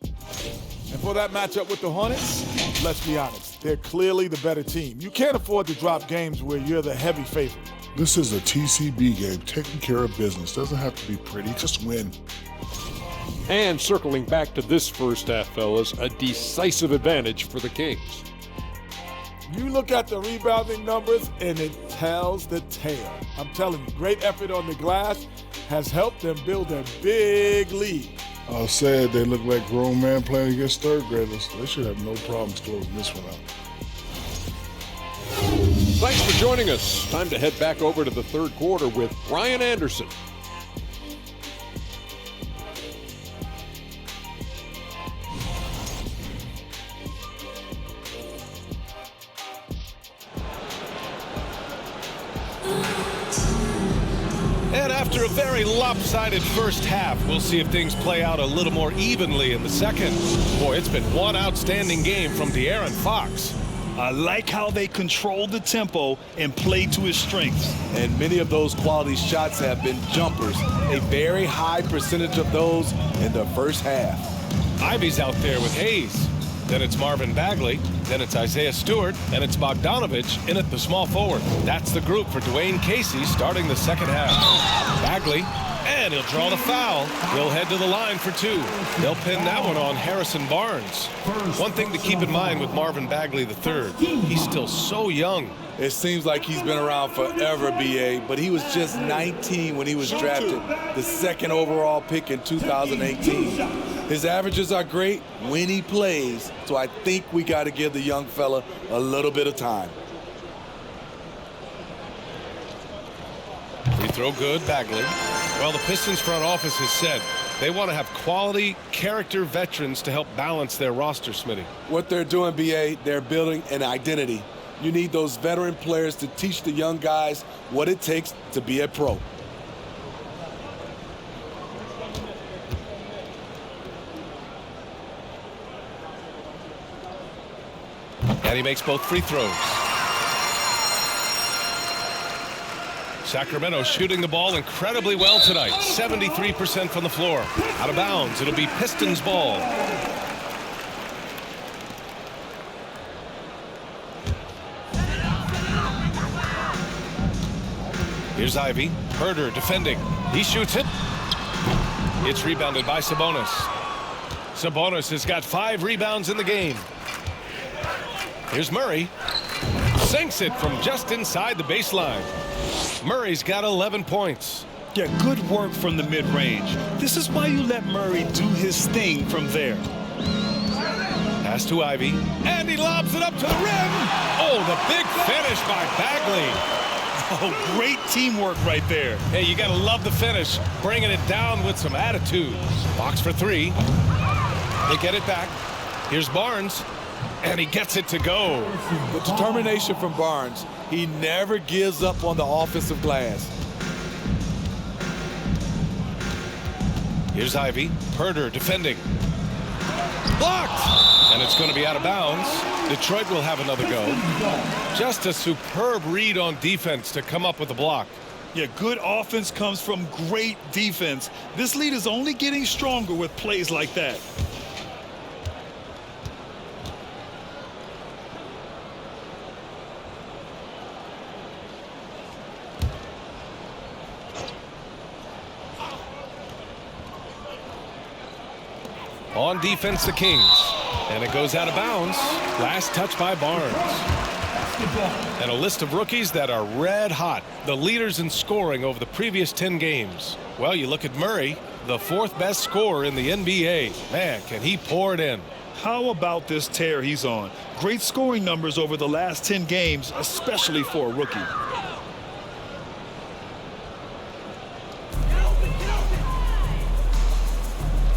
And for that matchup with the Hornets, let's be honest, they're clearly the better team. You can't afford to drop games where you're the heavy favorite. This is a TCB game, taking care of business. Doesn't have to be pretty, just win. And circling back to this first half, fellas, a decisive advantage for the Kings. You look at the rebounding numbers, and it tells the tale. I'm telling you, great effort on the glass has helped them build a big lead. I'll say it, they look like grown men playing against third graders. They should have no problems closing this one out. Thanks for joining us. Time to head back over to the third quarter with Brian Anderson. And after a very lopsided first half, we'll see if things play out a little more evenly in the second. Boy, it's been one outstanding game from De'Aaron Fox. I like how they control the tempo and play to his strengths. And many of those quality shots have been jumpers. A very high percentage of those in the first half. Ivy's out there with Hayes. Then it's Marvin Bagley. Then it's Isaiah Stewart. And it's Bogdanovich in at the small forward. That's the group for Dwayne Casey starting the second half. Bagley, and he'll draw the foul. He'll head to the line for two. They'll pin that one on Harrison Barnes. One thing to keep in mind with Marvin Bagley III, he's still so young. It seems like he's been around forever, B.A., but he was just 19 when he was drafted, the second overall pick in 2018. His averages are great when he plays, so I think we got to give the young fella a little bit of time. Free throw good, Bagley. Well, the Pistons front office has said they want to have quality character veterans to help balance their roster, Smitty. What they're doing, B.A., they're building an identity. You need those veteran players to teach the young guys what it takes to be a pro. And he makes both free throws. Sacramento shooting the ball incredibly well tonight. 73% from the floor. Out of bounds. It'll be Pistons ball. Here's Ivy. Herder defending. He shoots it. It's rebounded by Sabonis. Sabonis has got 5 rebounds in the game. Here's Murray. Sinks it from just inside the baseline. Murray's got 11 points. Yeah, good work from the mid-range. This is why you let Murray do his thing from there. Pass to Ivy. And he lobs it up to the rim. Oh, the big finish by Bagley. Oh, great teamwork right there. Hey, you got to love the finish. Bringing it down with some attitude. Box for 3. They get it back. Here's Barnes. And he gets it to go. The determination from Barnes. He never gives up on the offensive glass. Here's Ivy. Herder defending. Blocked! And it's going to be out of bounds. Detroit will have another go. Just a superb read on defense to come up with the block. Yeah, good offense comes from great defense. This lead is only getting stronger with plays like that. On defense, the Kings. And it goes out of bounds. Last touch by Barnes. And a list of rookies that are red hot. The leaders in scoring over the previous 10 games. Well, you look at Murray, the 4th best scorer in the NBA. Man, can he pour it in. How about this tear he's on? Great scoring numbers over the last 10 games, especially for a rookie.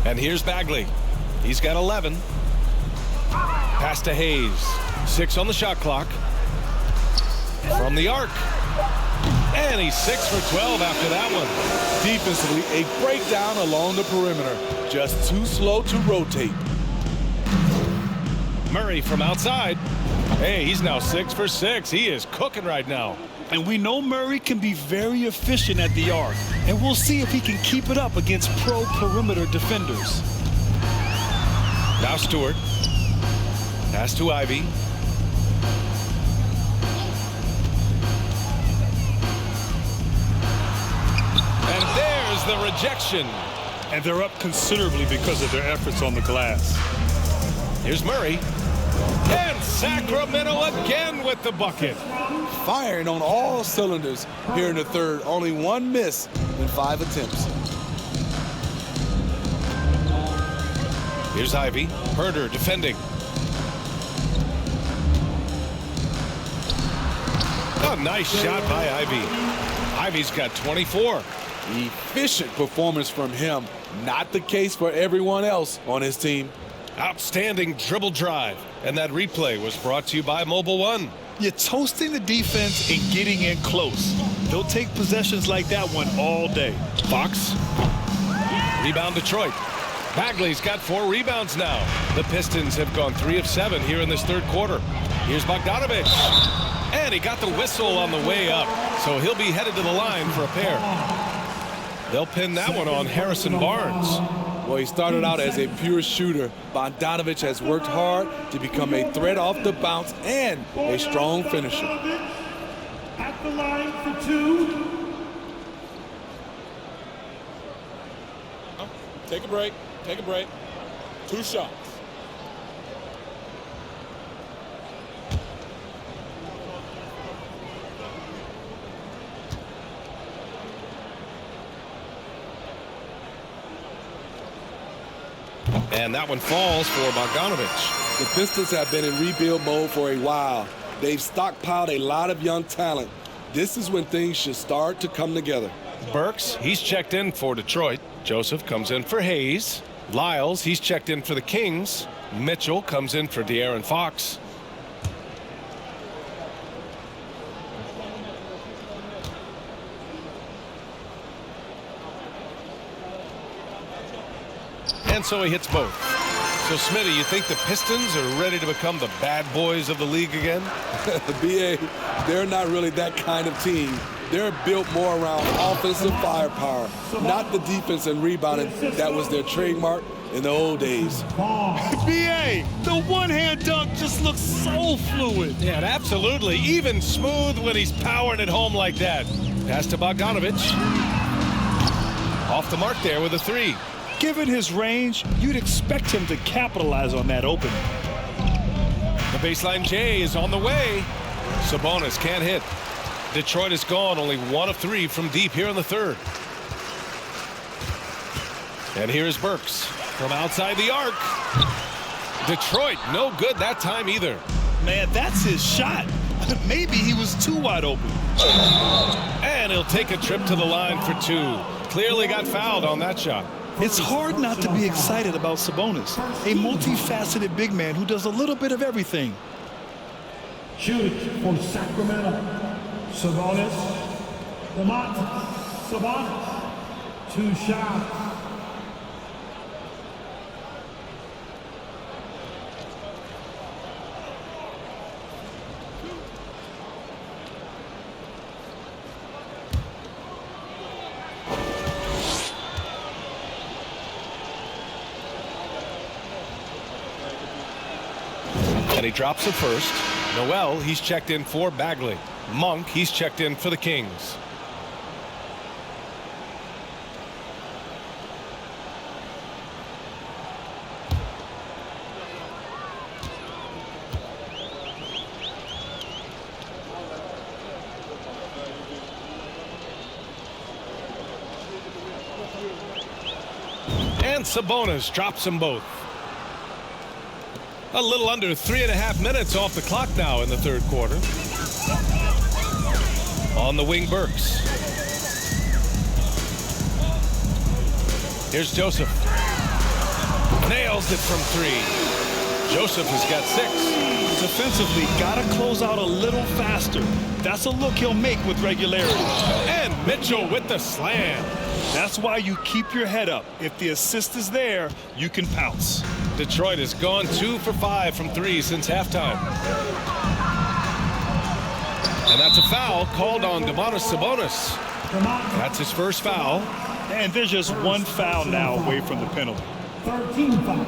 And here's Bagley. He's got 11. Pass to Hayes. 6 on the shot clock. From the arc. And he's 6 for 12 after that one. Defensively, a breakdown along the perimeter. Just too slow to rotate. Murray from outside. Hey, he's now 6 for 6. He is cooking right now. And we know Murray can be very efficient at the arc. And we'll see if he can keep it up against pro perimeter defenders. Now Stewart. Pass to Ivy. And there's the rejection. And they're up considerably because of their efforts on the glass. Here's Murray. And Sacramento again with the bucket. Firing on all cylinders here in the third. Only one miss in 5 attempts. Here's Ivy. Herder defending. A nice shot by Ivy. Ivy's got 24. Efficient performance from him. Not the case for everyone else on his team. Outstanding dribble drive. And that replay was brought to you by Mobile One. You're toasting the defense and getting in close. They'll take possessions like that one all day. Fox. Rebound Detroit. Bagley's got 4 rebounds now. The Pistons have gone 3 of 7 here in this third quarter. Here's Bogdanovich. And he got the whistle on the way up. So he'll be headed to the line for a pair. They'll pin that one on Harrison Barnes. Well, he started out as a pure shooter. Bogdanovich has worked hard to become a threat off the bounce and a strong finisher. At the line for 2. Take a break. Take a break. 2 shots. And that one falls for Bogdanovich. The Pistons have been in rebuild mode for a while. They've stockpiled a lot of young talent. This is when things should start to come together. Burks, he's checked in for Detroit. Joseph comes in for Hayes. Lyles, he's checked in for the Kings. Mitchell comes in for De'Aaron Fox. And so he hits both. So, Smitty, you think the Pistons are ready to become the bad boys of the league again? BA, they're not really that kind of team. They're built more around offensive firepower, not the defense and rebounding that was their trademark in the old days. BA, the one-hand dunk just looks so fluid. Yeah, absolutely. Even smooth when he's powering it home like that. Pass to Bogdanovich. Off the mark there with a 3. Given his range, you'd expect him to capitalize on that opening. The baseline J is on the way. Sabonis can't hit. Detroit is gone, only 1 of 3 from deep here in the third. And here's Burks from outside the arc. Detroit, no good that time either. Man, that's his shot. Maybe he was too wide open. And he'll take a trip to the line for 2. Clearly got fouled on that shot. It's hard not to be excited about Sabonis, a multifaceted big man who does a little bit of everything. Shooting for Sacramento. Sabonis. Sabonis. 2 shots. And he drops it first. Noel, he's checked in for Bagley. Monk, he's checked in for the Kings. And Sabonis drops them both. A little under 3.5 minutes off the clock now in the third quarter. On the wing, Burks. Here's Joseph. Nails it from 3. Joseph has got 6. Defensively, gotta close out a little faster. That's a look he'll make with regularity. And Mitchell with the slam. That's why you keep your head up. If the assist is there, you can pounce. Detroit has gone 2 for 5 from 3 since halftime. And that's a foul called on Domantas Sabonis. That's his first foul. And there's just 1 foul now away from the penalty. 13 foul.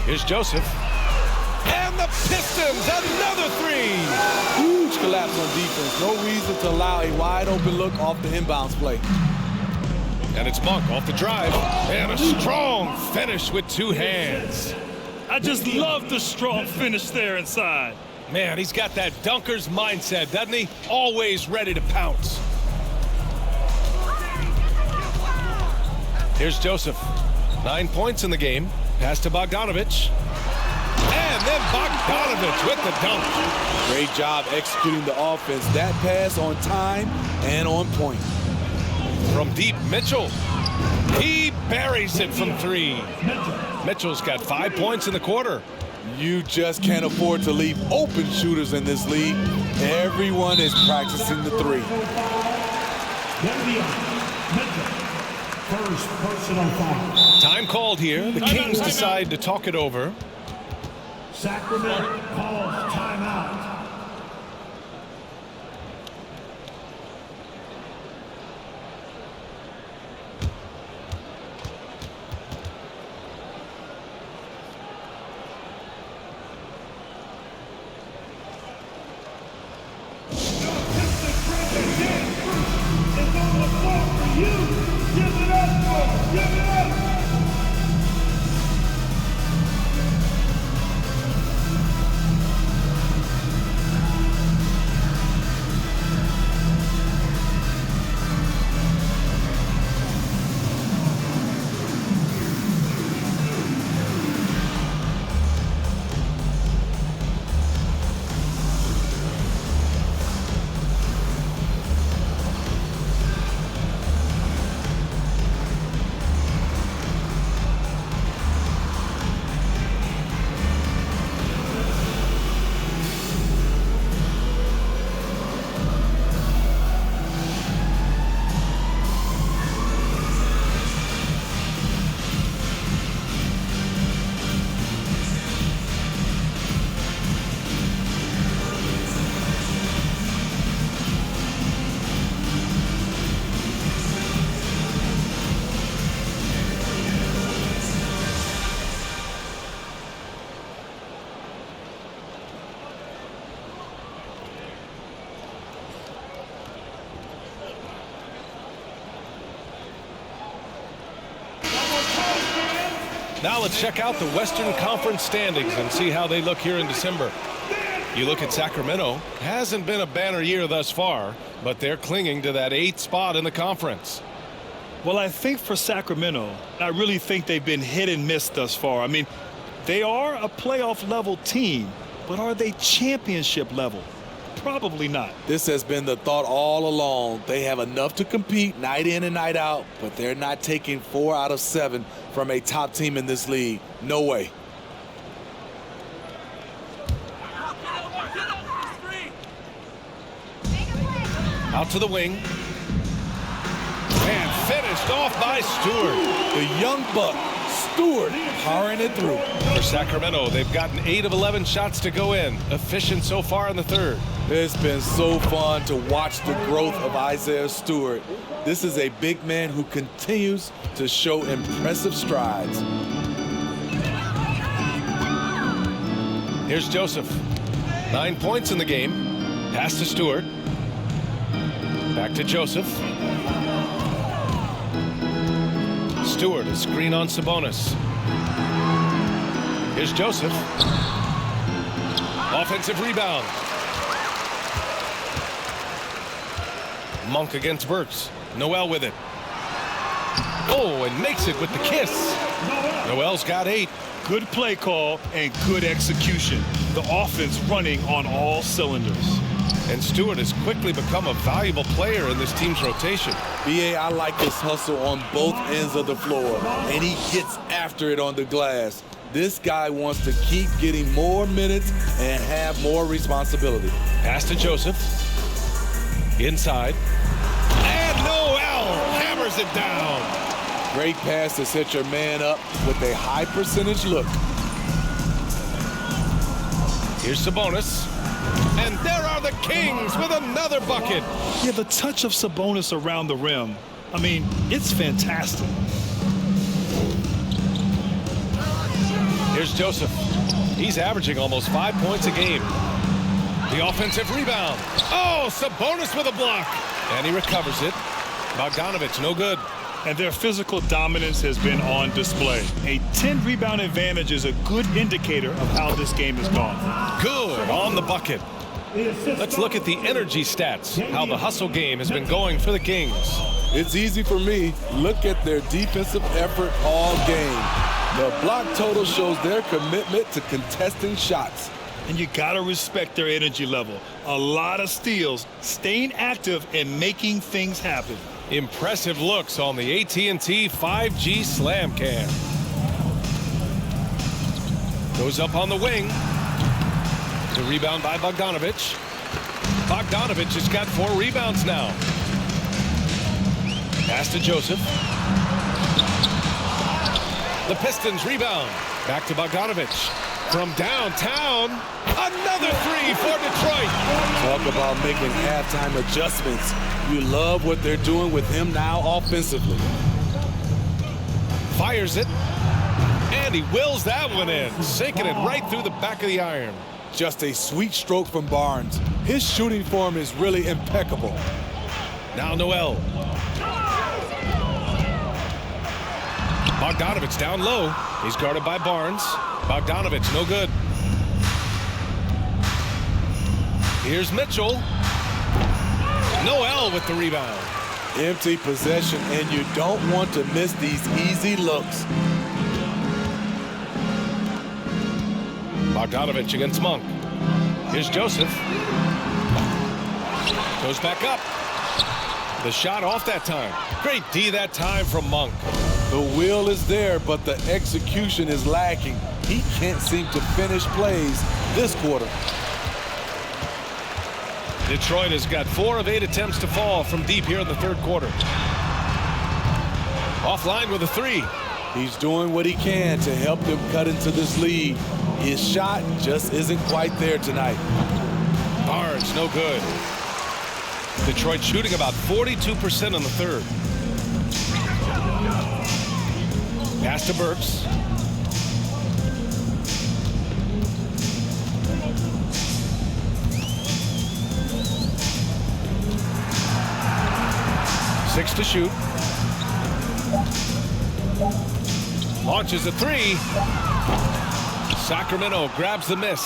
Here's Joseph. And the Pistons, another three. Huge collapse on defense. No reason to allow a wide open look off the inbounds play. And it's Monk off the drive. And a strong finish with two hands. I just love the strong finish there inside. Man, he's got that dunker's mindset, doesn't he? Always ready to pounce. Here's Joseph. 9 points in the game. Pass to Bogdanovich. And then Bogdanovich with the dunk. Great job executing the offense. That pass on time and on point. From deep, Mitchell. He buries it from three. Mitchell's got 5 points in the quarter. You just can't afford to leave open shooters in this league. Everyone is practicing the three. First personal foul. Time called here. The Kings decide to talk it over. Sacramento calls timeout. Now let's check out the Western Conference standings and see how they look here in December. You look at Sacramento. Hasn't been a banner year thus far, but they're clinging to that 8th spot in the conference. Well, I think for Sacramento, I really think they've been hit and miss thus far. I mean, they are a playoff level team, but are they championship level? Probably not. This has been the thought all along. They have enough to compete night in and night out, but they're not taking 4 out of 7 from a top team in this league. No way. Out to the wing. And finished off by Stewart. The young buck, Stewart, powering it through. For Sacramento, they've gotten 8 of 11 shots to go in. Efficient so far in the third. It's been so fun to watch the growth of Isaiah Stewart. This is a big man who continues to show impressive strides. Here's Joseph. 9 points in the game. Pass to Stewart. Back to Joseph. Stewart, a screen on Sabonis. Here's Joseph. Offensive rebound. Monk against Burks. Noel with it. Oh, and makes it with the kiss. Noel's got 8. Good play call and good execution. The offense running on all cylinders. And Stewart has quickly become a valuable player in this team's rotation. B.A., I like his hustle on both ends of the floor, and he gets after it on the glass. This guy wants to keep getting more minutes and have more responsibility. Pass to Joseph. Inside. And Noel hammers it down. Great pass to set your man up with a high percentage look. Here's Sabonis. And there are the Kings with another bucket. Yeah, the touch of Sabonis around the rim. I mean, it's fantastic. Here's Joseph. He's averaging almost 5 points a game. The offensive rebound. Oh, Sabonis with a block. And he recovers it. Bogdanovich, no good. And their physical dominance has been on display. A 10-rebound advantage is a good indicator of how this game has gone. Good on the bucket. Let's look at the energy stats, how the hustle game has been going for the Kings. It's easy for me. Look at their defensive effort all game. The block total shows their commitment to contesting shots. And you got to respect their energy level. A lot of steals, staying active, and making things happen. Impressive looks on the AT&T 5G Slam Cam. Goes up on the wing. The rebound by Bogdanovich. Bogdanovich has got 4 rebounds now. Pass to Joseph. The Pistons rebound. Back to Bogdanovich. From downtown, another 3 for Detroit. Talk about making halftime adjustments. You love what they're doing with him now offensively. Fires it, and he wills that one in, sinking it right through the back of the iron. Just a sweet stroke from Barnes. His shooting form is really impeccable. Now Noel. Bogdanovich down low. He's guarded by Barnes. Bogdanovich, no good. Here's Mitchell. Noel with the rebound. Empty possession, and you don't want to miss these easy looks. Bogdanovich against Monk. Here's Joseph. Goes back up. The shot off that time. Great D that time from Monk. The will is there, but the execution is lacking. He can't seem to finish plays this quarter. Detroit has got 4 of 8 attempts to fall from deep here in the third quarter. Offline with a 3. He's doing what he can to help them cut into this lead. His shot just isn't quite there tonight. Barnes, no good. Detroit shooting about 42% in the third. Pass to Burks. Six to shoot. Launches a 3. Sacramento grabs the miss.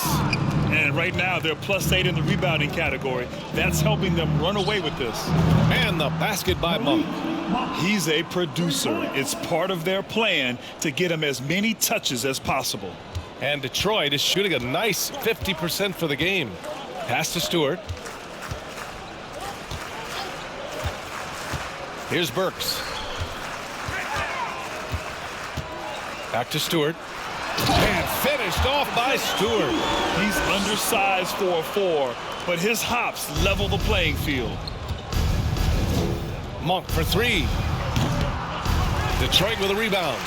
And right now they're +8 in the rebounding category. That's helping them run away with this. And the basket by Monk. He's a producer. It's part of their plan to get him as many touches as possible. And Detroit is shooting a nice 50% for the game. Pass to Stewart. Here's Burks. Back to Stewart. And finished off by Stewart. He's undersized for a 4, but his hops level the playing field. Monk for 3. Detroit with a rebound.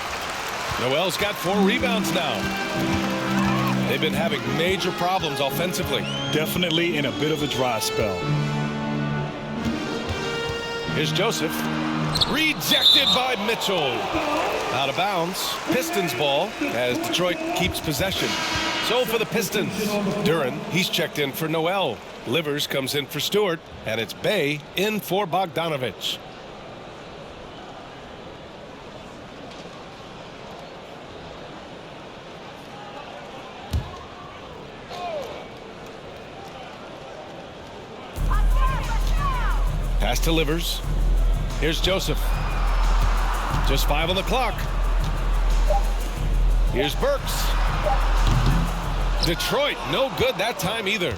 Noel's got 4 rebounds now. They've been having major problems offensively. Definitely in a bit of a dry spell. Here's Joseph. Rejected by Mitchell. Out of bounds. Pistons ball as Detroit keeps possession. So for the Pistons, Duran, he's checked in for Noel. Livers comes in for Stewart, and it's Bay in for Bogdanovich. Pass to Livers. Here's Joseph. Just 5 on the clock. Here's Burks. Detroit, no good that time either.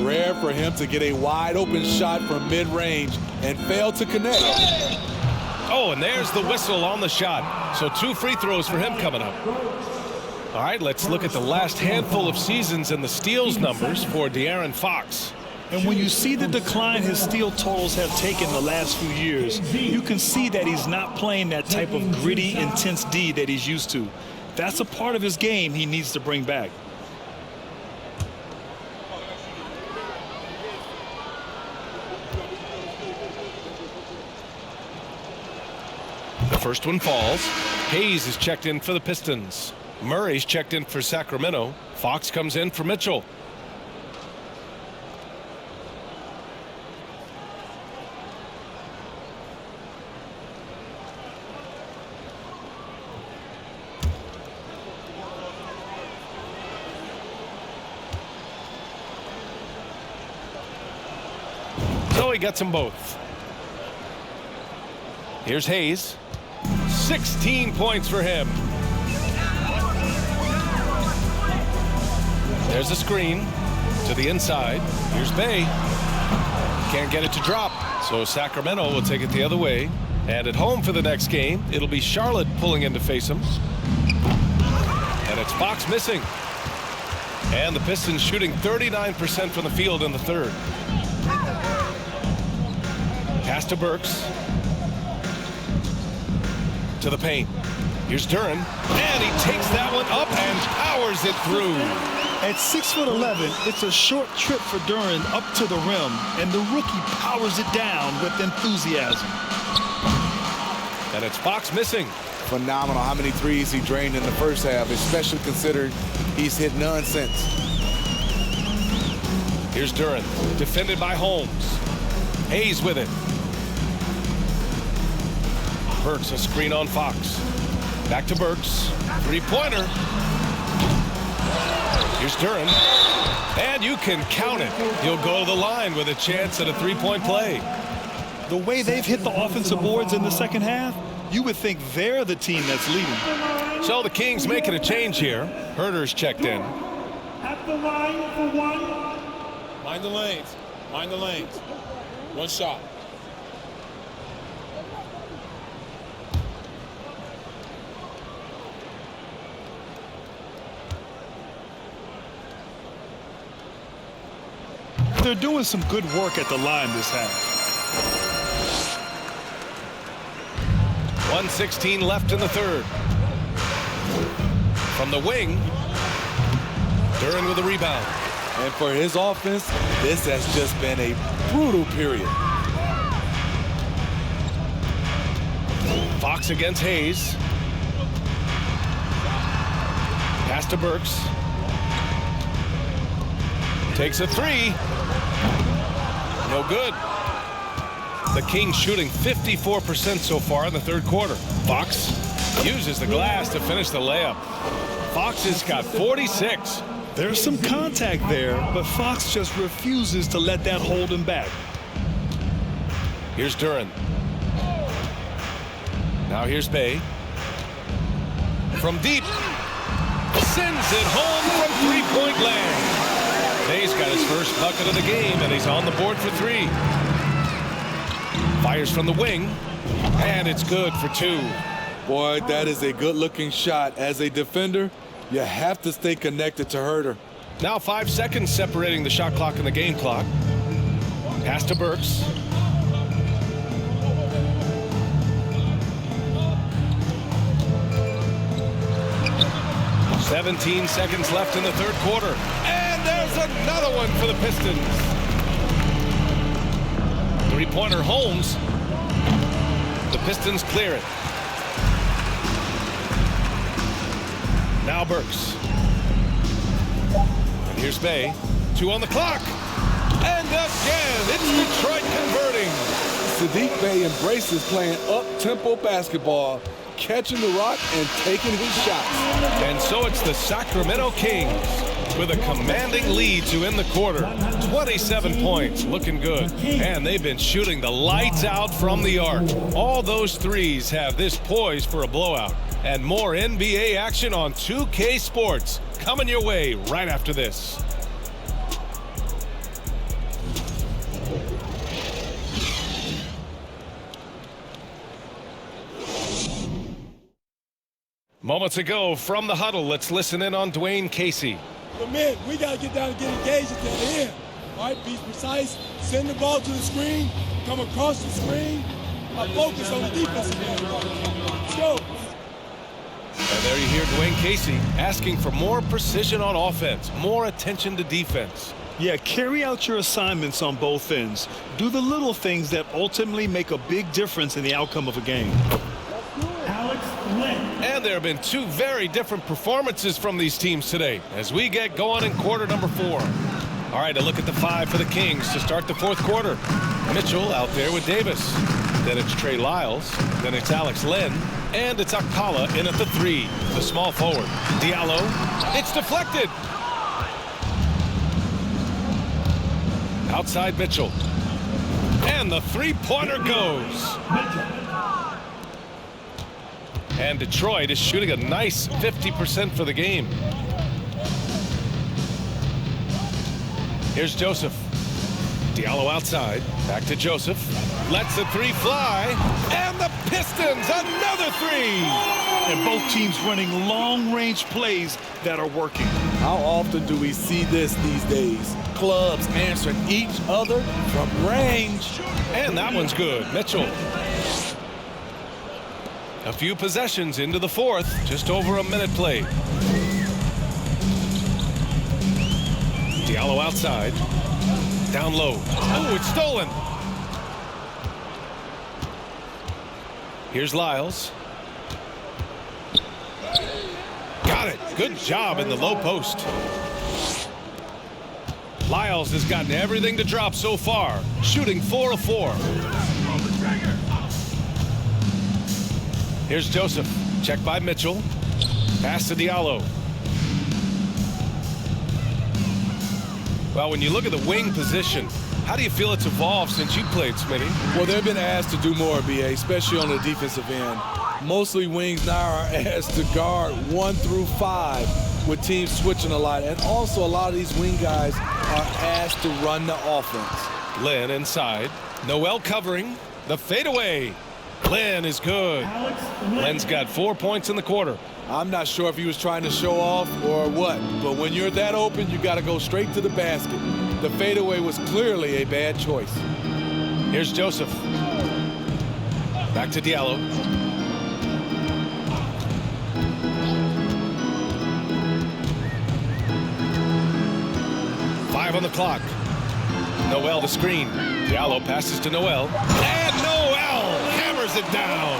Rare for him to get a wide open shot from mid-range and fail to connect. Oh, and there's the whistle on the shot. So 2 free throws for him coming up. All right, let's look at the last handful of seasons and the steals numbers for De'Aaron Fox. And when you see the decline his steal totals have taken the last few years, you can see that he's not playing that type of gritty, intense D that he's used to. That's a part of his game he needs to bring back. The first one falls. Hayes is checked in for the Pistons. Murray's checked in for Sacramento. Fox comes in for Mitchell. So he gets them both. Here's Hayes. 16 points for him. There's a screen to the inside. Here's Bay. Can't get it to drop. So Sacramento will take it the other way. And at home for the next game, it'll be Charlotte pulling in to face them. And it's Fox missing. And the Pistons shooting 39% from the field in the third. Pass to Burks. To the paint. Here's Duren. And he takes that one up and powers it through. At 6'11", it's a short trip for Duren up to the rim, and the rookie powers it down with enthusiasm. And it's Fox missing. Phenomenal how many threes he drained in the first half, especially considering he's hit none since. Here's Duren, defended by Holmes. Hayes with it. Burks a screen on Fox. Back to Burks. Three-pointer. Here's Duren. And you can count it. He'll go to the line with a chance at a three-point play. The way they've hit the offensive boards in the second half, you would think they're the team that's leading. So the Kings making a change here. Herder's checked in. At the line for one. Mind the lanes. Mind the lanes. One shot. They're doing some good work at the line this half. 1:16 left in the third. From the wing, Duren with a rebound. And for his offense, this has just been a brutal period. Fox against Hayes. Pass to Burks. Takes a three. No good. The Kings shooting 54% so far in the third quarter. Fox uses the glass to finish the layup. Fox has got 46. There's some contact there, but Fox just refuses to let that hold him back. Here's Duren. Now here's Bay. From deep. Sends it home from three-point land. Bay's got his first bucket of the game, and he's on the board for three. Fires from the wing, and it's good for two. Boy, that is a good-looking shot. As a defender, you have to stay connected to Herder. Now 5 seconds separating the shot clock and the game clock. Pass to Burks. "17 seconds left in the third quarter. And there's another one for the Pistons. Three-pointer Holmes. The Pistons clear it. Now Burks. And here's Bay. 2 on the clock. And again, it's Detroit converting. Saddiq Bey embraces playing up-tempo basketball, catching the rock and taking his shots. And so it's the Sacramento Kings with a commanding lead to end the quarter. 27 points, looking good. And they've been shooting the lights out from the arc. All those threes have this poised for a blowout. And more NBA action on 2K Sports coming your way right after this. Moments ago from the huddle, let's listen in on Dwayne Casey. But man, we got to get down and get engaged at the end. All right, be precise, send the ball to the screen, come across the screen, focus on the defensive end. Let's go. And there you hear Dwayne Casey asking for more precision on offense, more attention to defense. Yeah, carry out your assignments on both ends. Do the little things that ultimately make a big difference in the outcome of a game. Alex Len. And there have been two very different performances from these teams today as we get going in quarter number 4. All right, a look at the 5 for the Kings to start the 4th quarter. Mitchell out there with Davis. Then it's Trey Lyles. Then it's Alex Len. And it's Akpala in at the 3, the small forward. Diallo. It's deflected. Outside Mitchell. And the 3-pointer goes. And Detroit is shooting a nice 50% for the game. Here's Joseph. Diallo outside. Back to Joseph. Lets the 3 fly. And the Pistons, another 3. And both teams running long-range plays that are working. How often do we see this these days? Clubs answering each other from range. And that one's good. Mitchell. A few possessions into the 4th. Just over a minute played. Diallo outside. Down low. Oh, it's stolen. Here's Lyles. Got it. Good job in the low post. Lyles has gotten everything to drop so far, shooting 4 of 4. Here's Joseph. Check by Mitchell. Pass to Diallo. Well, when you look at the wing position, how do you feel it's evolved since you played, Smitty? Well, they've been asked to do more, BA, especially on the defensive end. Mostly wings now are asked to guard 1 through 5 with teams switching a lot. And also a lot of these wing guys are asked to run the offense. Lynn inside. Noel covering. The fadeaway. Lynn is good. Lynn's got 4 points in the quarter. I'm not sure if he was trying to show off or what, but when you're that open, you got to go straight to the basket. The fadeaway was clearly a bad choice. Here's Joseph. Back to Diallo. Five on the clock. Noel the screen. Diallo passes to Noel. And Noel hammers it down.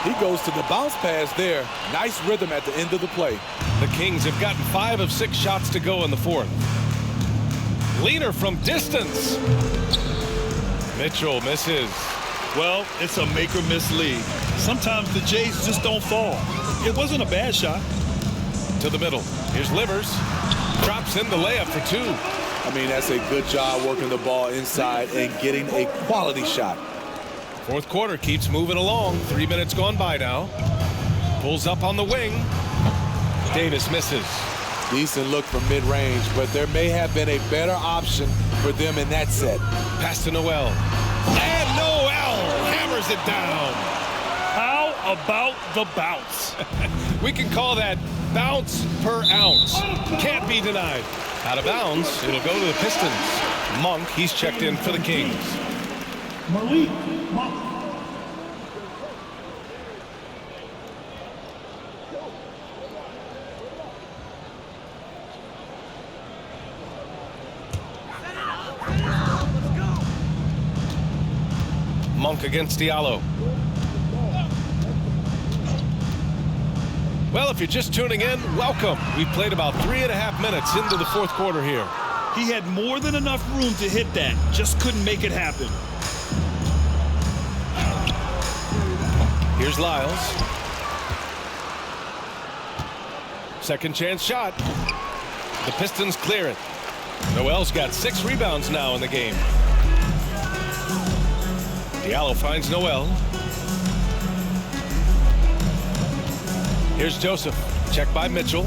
He goes to the bounce pass there. Nice rhythm at the end of the play. The Kings have gotten 5 of 6 shots to go in the 4th. Leaner from distance. Mitchell misses. Well, it's a make or miss league. Sometimes the Jays just don't fall. It wasn't a bad shot. To the middle. Here's Livers. Drops in the layup for 2. I mean, that's a good job working the ball inside and getting a quality shot. 4th quarter keeps moving along. 3 minutes gone by now. Pulls up on the wing. Davis misses. Decent look from mid-range, but there may have been a better option for them in that set. Pass to Noel. And Noel hammers it down. How about the bounce? We can call that bounce per ounce. Can't be denied. Out of bounds, it'll go to the Pistons. Monk, he's checked in for the Kings. Malik Monk. Monk against Diallo. Well, if you're just tuning in, welcome. We've played about 3.5 minutes into the 4th quarter here. He had more than enough room to hit that, just couldn't make it happen. Here's Lyles. Second chance shot. The Pistons clear it. Noel's got 6 rebounds now in the game. Diallo finds Noel. Here's Joseph. Check by Mitchell.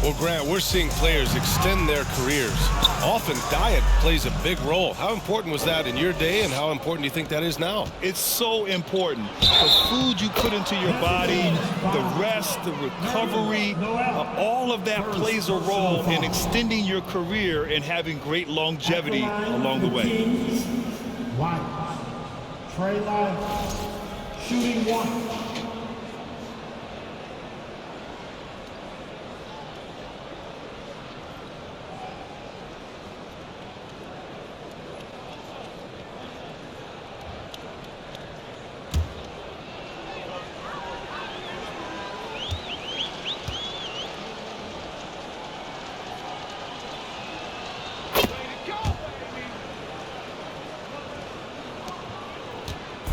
Well, Grant, we're seeing players extend their careers. Often diet plays a big role. How important was that in your day, and how important do you think that is now? It's so important. The food you put into your body, the rest, the recovery, all of that plays a role in extending your career and having great longevity along the way. White. Trey Lyles. Shooting 1.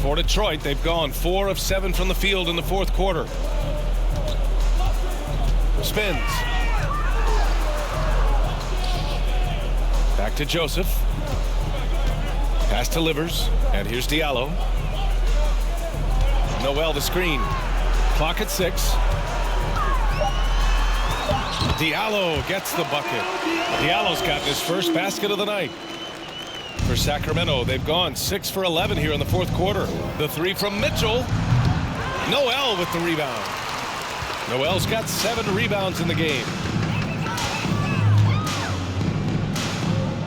For Detroit, they've gone 4 of 7 from the field in the fourth quarter. Spins. Back to Joseph. Pass delivers, and here's Diallo. Noel the screen. Clock at 6. Diallo gets the bucket. Diallo's gotten his first basket of the night. For Sacramento, they've gone 6 for 11 here in the fourth quarter. The three from Mitchell. Noel with the rebound. Noel's got 7 rebounds in the game.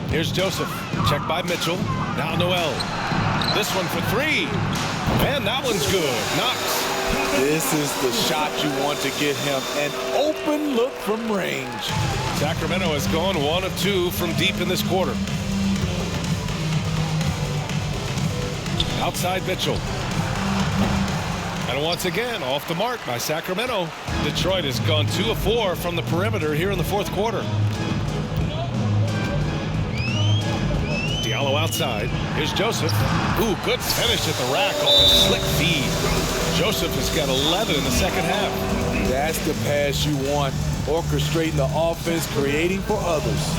Here's Joseph. Check by Mitchell. Now Noel. This one for 3. And that one's good. Knox. This is the shot you want to get him. An open look from range. Sacramento has gone 1 of 2 from deep in this quarter. Outside Mitchell. And once again, off the mark by Sacramento. Detroit has gone 2 of 4 from the perimeter here in the fourth quarter. Diallo outside. Here's Joseph. Ooh, good finish at the rack off a slick feed. Joseph has got 11 in the second half. That's the pass you want. Orchestrating the offense, creating for others.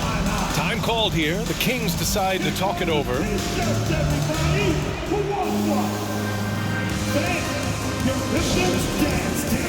Time called here. The Kings decide to talk it over. Your Pistons dance team.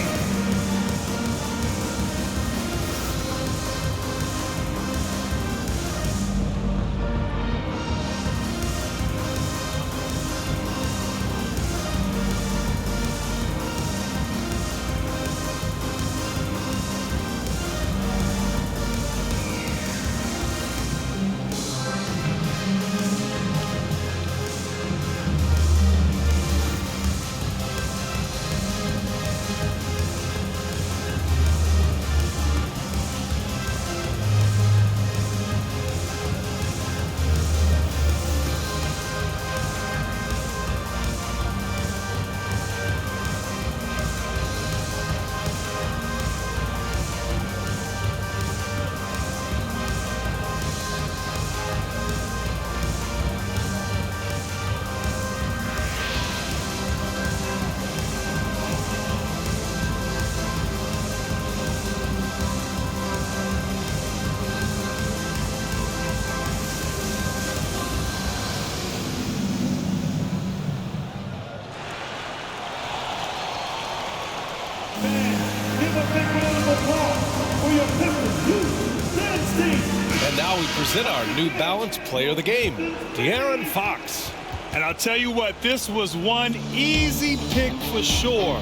And now we present our New Balance Player of the Game, De'Aaron Fox. And I'll tell you what, this was one easy pick for sure.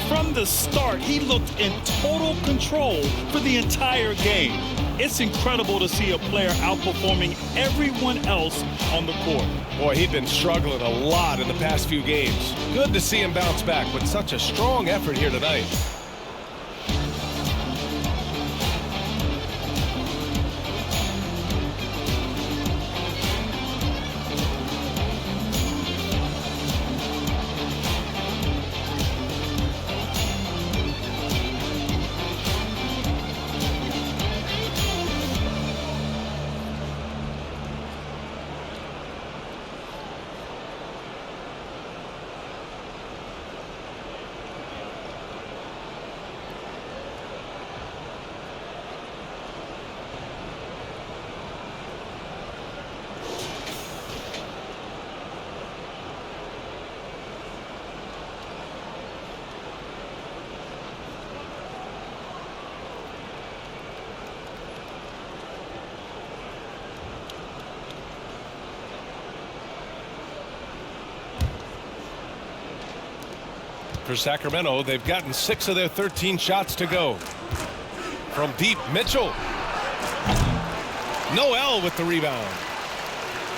From the start, he looked in total control for the entire game. It's incredible to see a player outperforming everyone else on the court. Boy, he'd been struggling a lot in the past few games. Good to see him bounce back with such a strong effort here tonight. For Sacramento, they've gotten 6 of their 13 shots to go. From deep, Mitchell. Noel with the rebound.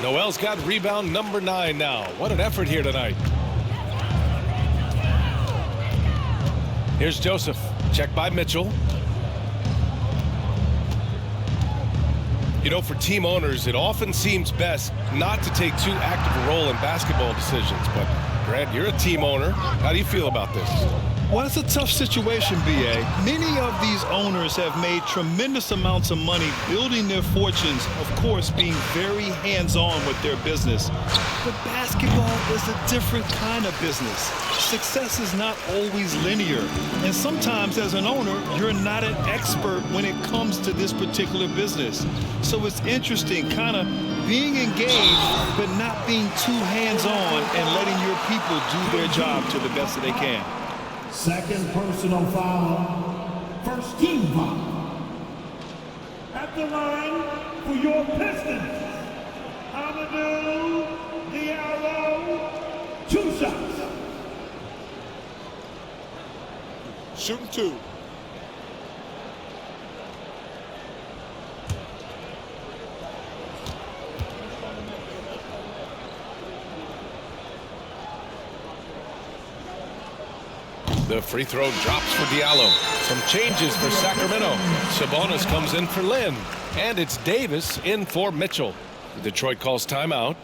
Noel's got rebound number 9 now. What an effort here tonight. Here's Joseph. Check by Mitchell. You know, for team owners, it often seems best not to take too active a role in basketball decisions. But, Grant, you're a team owner. How do you feel about this? Well, it's a tough situation, B.A. Many of these owners have made tremendous amounts of money building their fortunes, of course, being very hands-on with their business. But basketball is a different kind of business. Success is not always linear. And sometimes as an owner, you're not an expert when it comes to this particular business. So it's interesting kind of being engaged, but not being too hands-on and letting your people do their job to the best that they can. Second personal foul. First team foul. At the line for your Pistons, Amadou Diallo, 2 shots. Shooting 2. The free throw drops for Diallo. Some changes for Sacramento. Sabonis comes in for Lynn. And it's Davis in for Mitchell. Detroit calls timeout.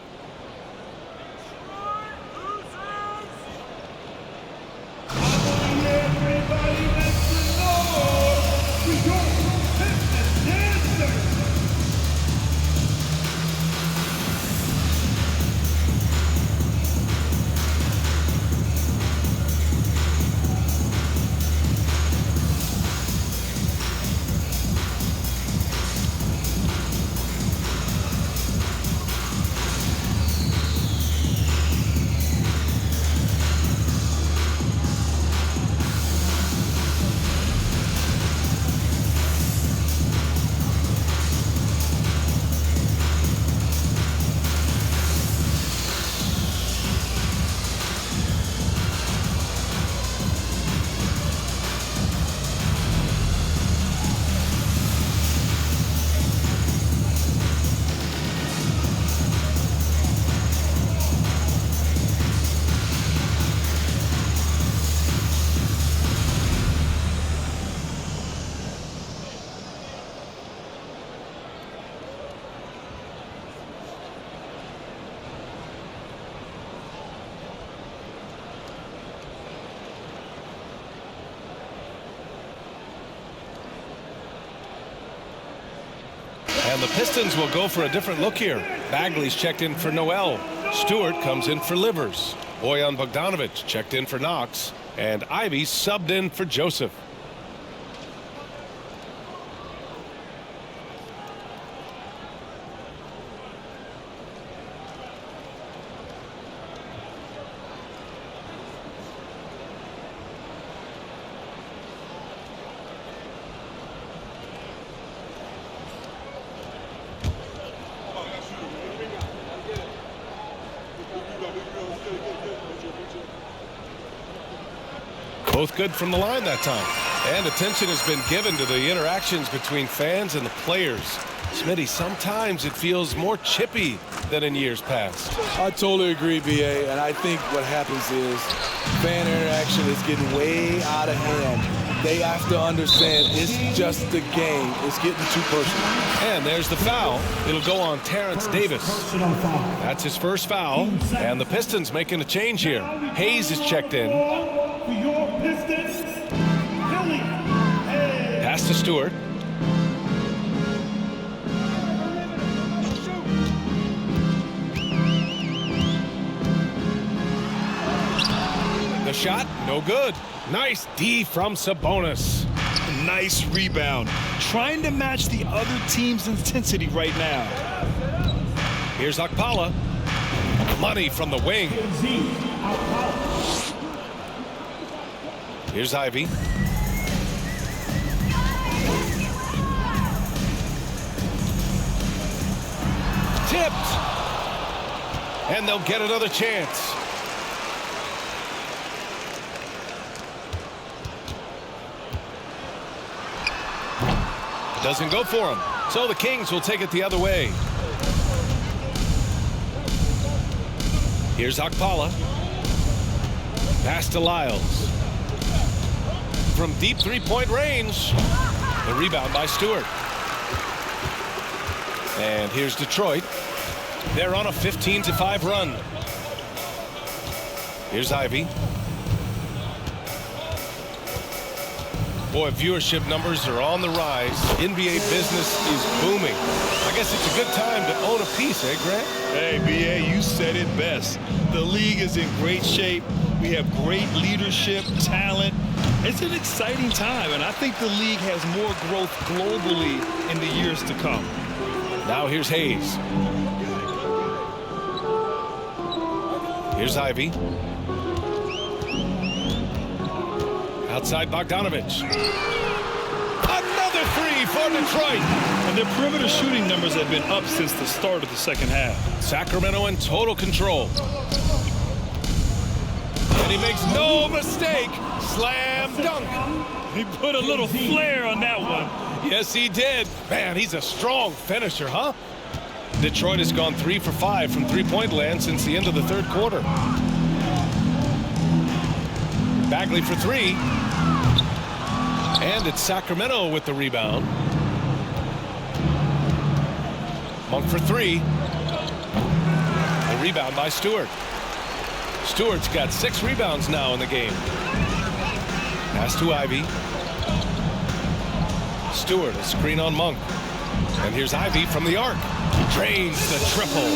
And the Pistons will go for a different look here. Bagley's checked in for Noel. Stewart comes in for Livers. Bojan Bogdanovic checked in for Knox. And Ivy subbed in for Joseph. Both good from the line that time. And attention has been given to the interactions between fans and the players. Smitty, sometimes it feels more chippy than in years past. I totally agree, B.A., and I think what happens is fan interaction is getting way out of hand. They have to understand it's just a game. It's getting too personal. And there's the foul. It'll go on Terrence Davis. That's his first foul. And the Pistons making a change here. Hayes is checked in. For your Pistons, Killian. Pass to Stewart. The shot, no good. Nice D from Sabonis. Nice rebound. Trying to match the other team's intensity right now. Here's Okpala. Money from the wing. Here's Ivy. Tipped. And they'll get another chance. Doesn't go for him. So the Kings will take it the other way. Here's Okpala. Pass to Lyles. From deep three-point range. The rebound by Stewart. And here's Detroit. They're on a 15-5 run. Here's Ivy. Boy, viewership numbers are on the rise. NBA business is booming. I guess it's a good time to own a piece, eh, Grant? Hey, B.A., you said it best. The league is in great shape. We have great leadership, talent. It's an exciting time, and I think the league has more growth globally in the years to come. Now here's Hayes. Here's Ivy. Outside Bogdanovich. Another three for Detroit. And their perimeter shooting numbers have been up since the start of the second half. Sacramento in total control. And he makes no mistake. Slam dunk. He put a little flair on that one. Yes, he did. Man, he's a strong finisher, huh? Detroit has gone 3 for 5 from three-point land since the end of the third quarter. Bagley for three. And it's Sacramento with the rebound. Monk for three. The rebound by Stewart. Stewart's got 6 rebounds now in the game. Pass to Ivy. Stewart, a screen on Monk. And here's Ivy from the arc. Drains the triple.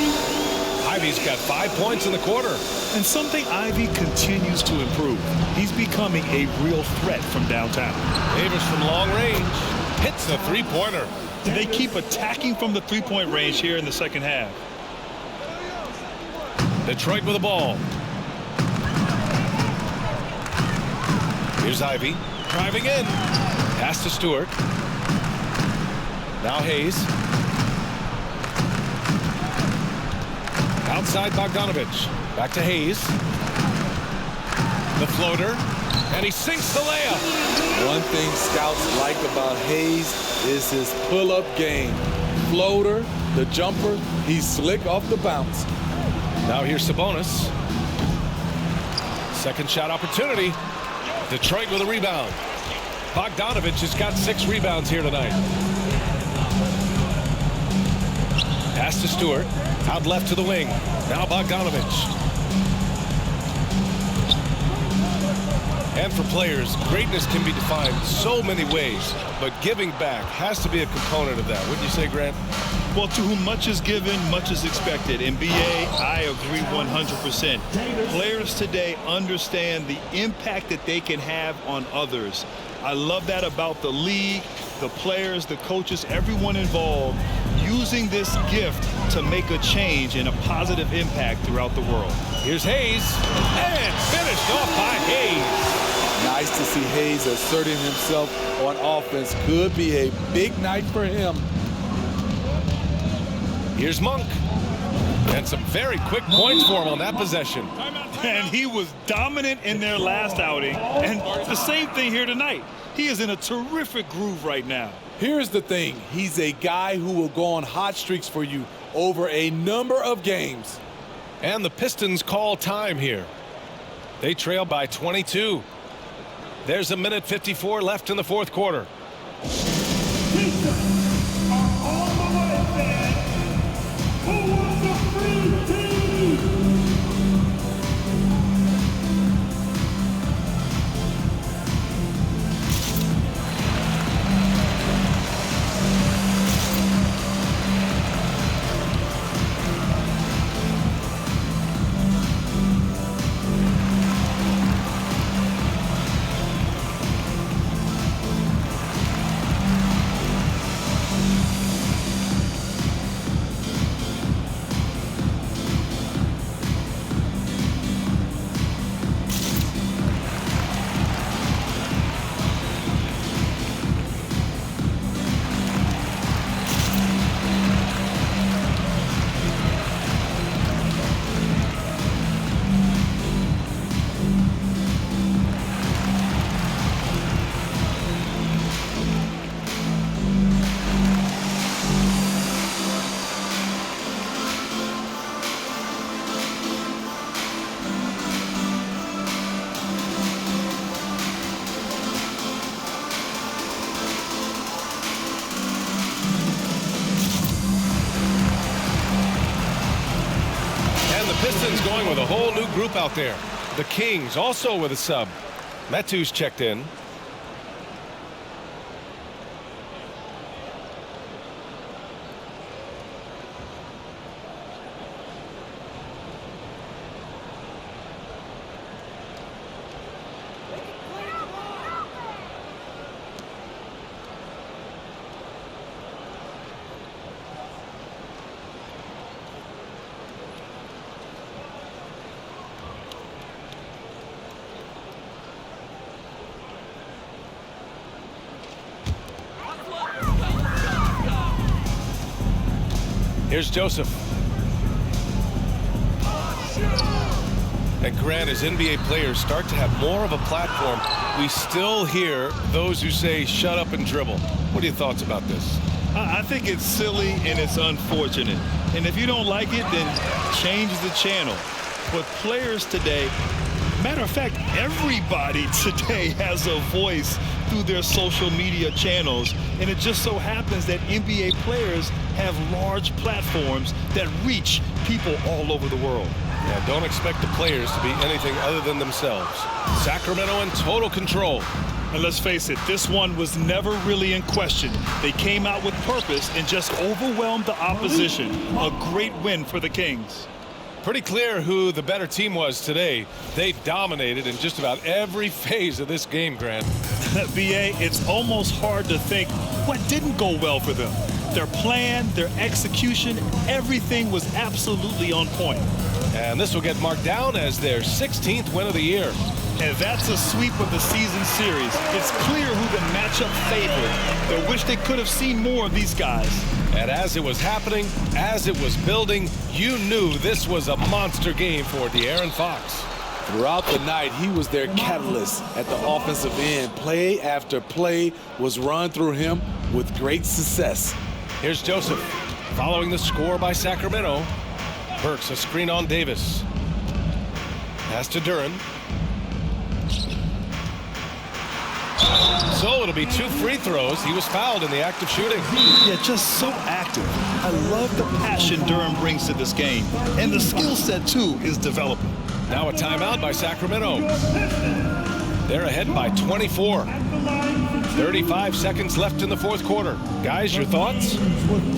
Ivy's got 5 points in the quarter. And something Ivy continues to improve. He's becoming a real threat from downtown. Davis from long range hits the three-pointer. They keep attacking from the three-point range here in the second half. Detroit with the ball. Here's Ivy driving in. Pass to Stewart. Now Hayes. Outside Bogdanovich. Back to Hayes. The floater. And he sinks the layup. One thing scouts like about Hayes is his pull-up game. Floater, the jumper, he's slick off the bounce. Now here's Sabonis. Second shot opportunity. Detroit with a rebound. Bogdanovich has got 6 rebounds here tonight. Pass to Stewart. Out left to the wing. Now Bogdanovich. And for players, greatness can be defined so many ways, but giving back has to be a component of that. Wouldn't you say, Grant? Well, to whom much is given, much is expected. In BA, I agree 100%. Players today understand the impact that they can have on others. I love that about the league, the players, the coaches, everyone involved, using this gift to make a change and a positive impact throughout the world. Here's Hayes, and finished off by Hayes. Nice to see Hayes asserting himself on offense. Could be a big night for him. Here's Monk. And some very quick points for him on that possession. And he was dominant in their last outing. And the same thing here tonight. He is in a terrific groove right now. Here's the thing. He's a guy who will go on hot streaks for you over a number of games. And the Pistons call time here. They trail by 22. There's 1:54 left in the fourth quarter. Pistons are on the way, fans. Who wants a free team? Pistons going with a whole new group out there. The Kings also with a sub. Metu's checked in. Here's Joseph. And Grant, as NBA players start to have more of a platform, we still hear those who say, shut up and dribble. What are your thoughts about this? I think it's silly and it's unfortunate. And if you don't like it, then change the channel. But players today, matter of fact, everybody today has a voice through their social media channels. And it just so happens that NBA players have large platforms that reach people all over the world. Yeah, don't expect the players to be anything other than themselves. Sacramento in total control. And let's face it, this one was never really in question. They came out with purpose and just overwhelmed the opposition. A great win for the Kings. Pretty clear who the better team was today. They dominated in just about every phase of this game, Grant. BA, it's almost hard to think what didn't go well for them. Their plan, their execution, everything was absolutely on point. And this will get marked down as their 16th win of the year. And that's a sweep of the season series. It's clear who the matchup favored. They wish they could have seen more of these guys. And as it was happening, as it was building, you knew this was a monster game for De'Aaron Fox. Throughout the night, he was their catalyst at the offensive end. Play after play was run through him with great success. Here's Joseph. Following the score by Sacramento, Burks a screen on Davis. Pass to Duren. So it'll be 2 free throws. He was fouled in the act of shooting. Yeah, just so active. I love the passion Duren brings to this game. And the skill set, too, is developing. Now a timeout by Sacramento. They're ahead by 24. 35 seconds left in the fourth quarter. Guys, your thoughts?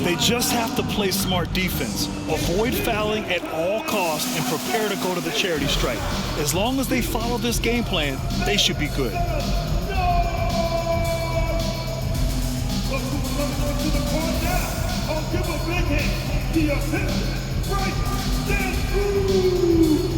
They just have to play smart defense. Avoid fouling at all costs and prepare to go to the charity stripe. As long as they follow this game plan, they should be good. I'll give a big hand. The Pistons break this through.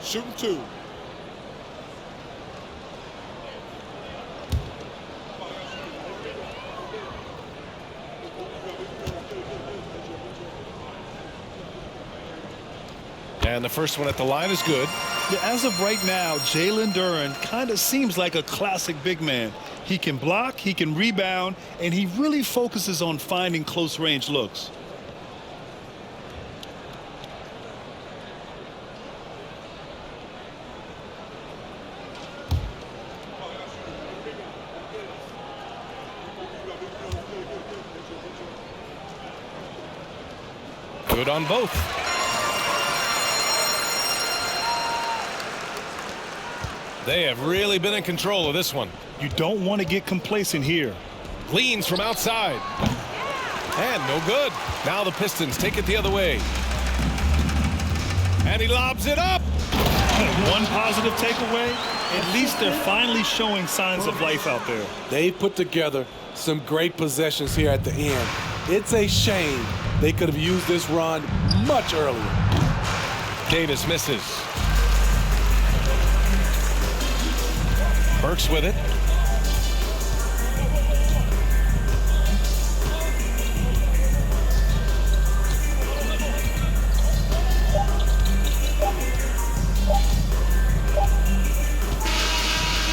Shooting 2. And the first one at the line is good. Yeah, as of right now, Jalen Duren kind of seems like a classic big man. He can block, he can rebound, and he really focuses on finding close-range looks. Good on both. They have really been in control of this one. You don't want to get complacent here. Leans from outside. And no good. Now the Pistons take it the other way. And he lobs it up. One positive takeaway, at least they're finally showing signs of life out there. They put together some great possessions here at the end. It's a shame they could have used this run much earlier. Davis misses. Burks with it.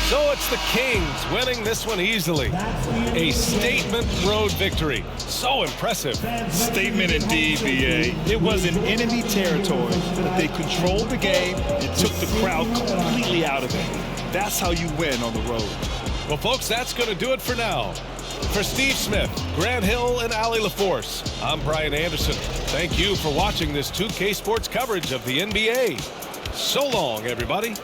So it's the Kings winning this one easily. A statement road victory. So impressive. Statement indeed, B.A. It was in enemy territory, but they controlled the game and took the crowd completely out of it. That's how you win on the road. Well, folks, that's going to do it for now. For Steve Smith, Grant Hill, and Allie LaForce, I'm Brian Anderson. Thank you for watching this 2K Sports coverage of the NBA. So long, everybody.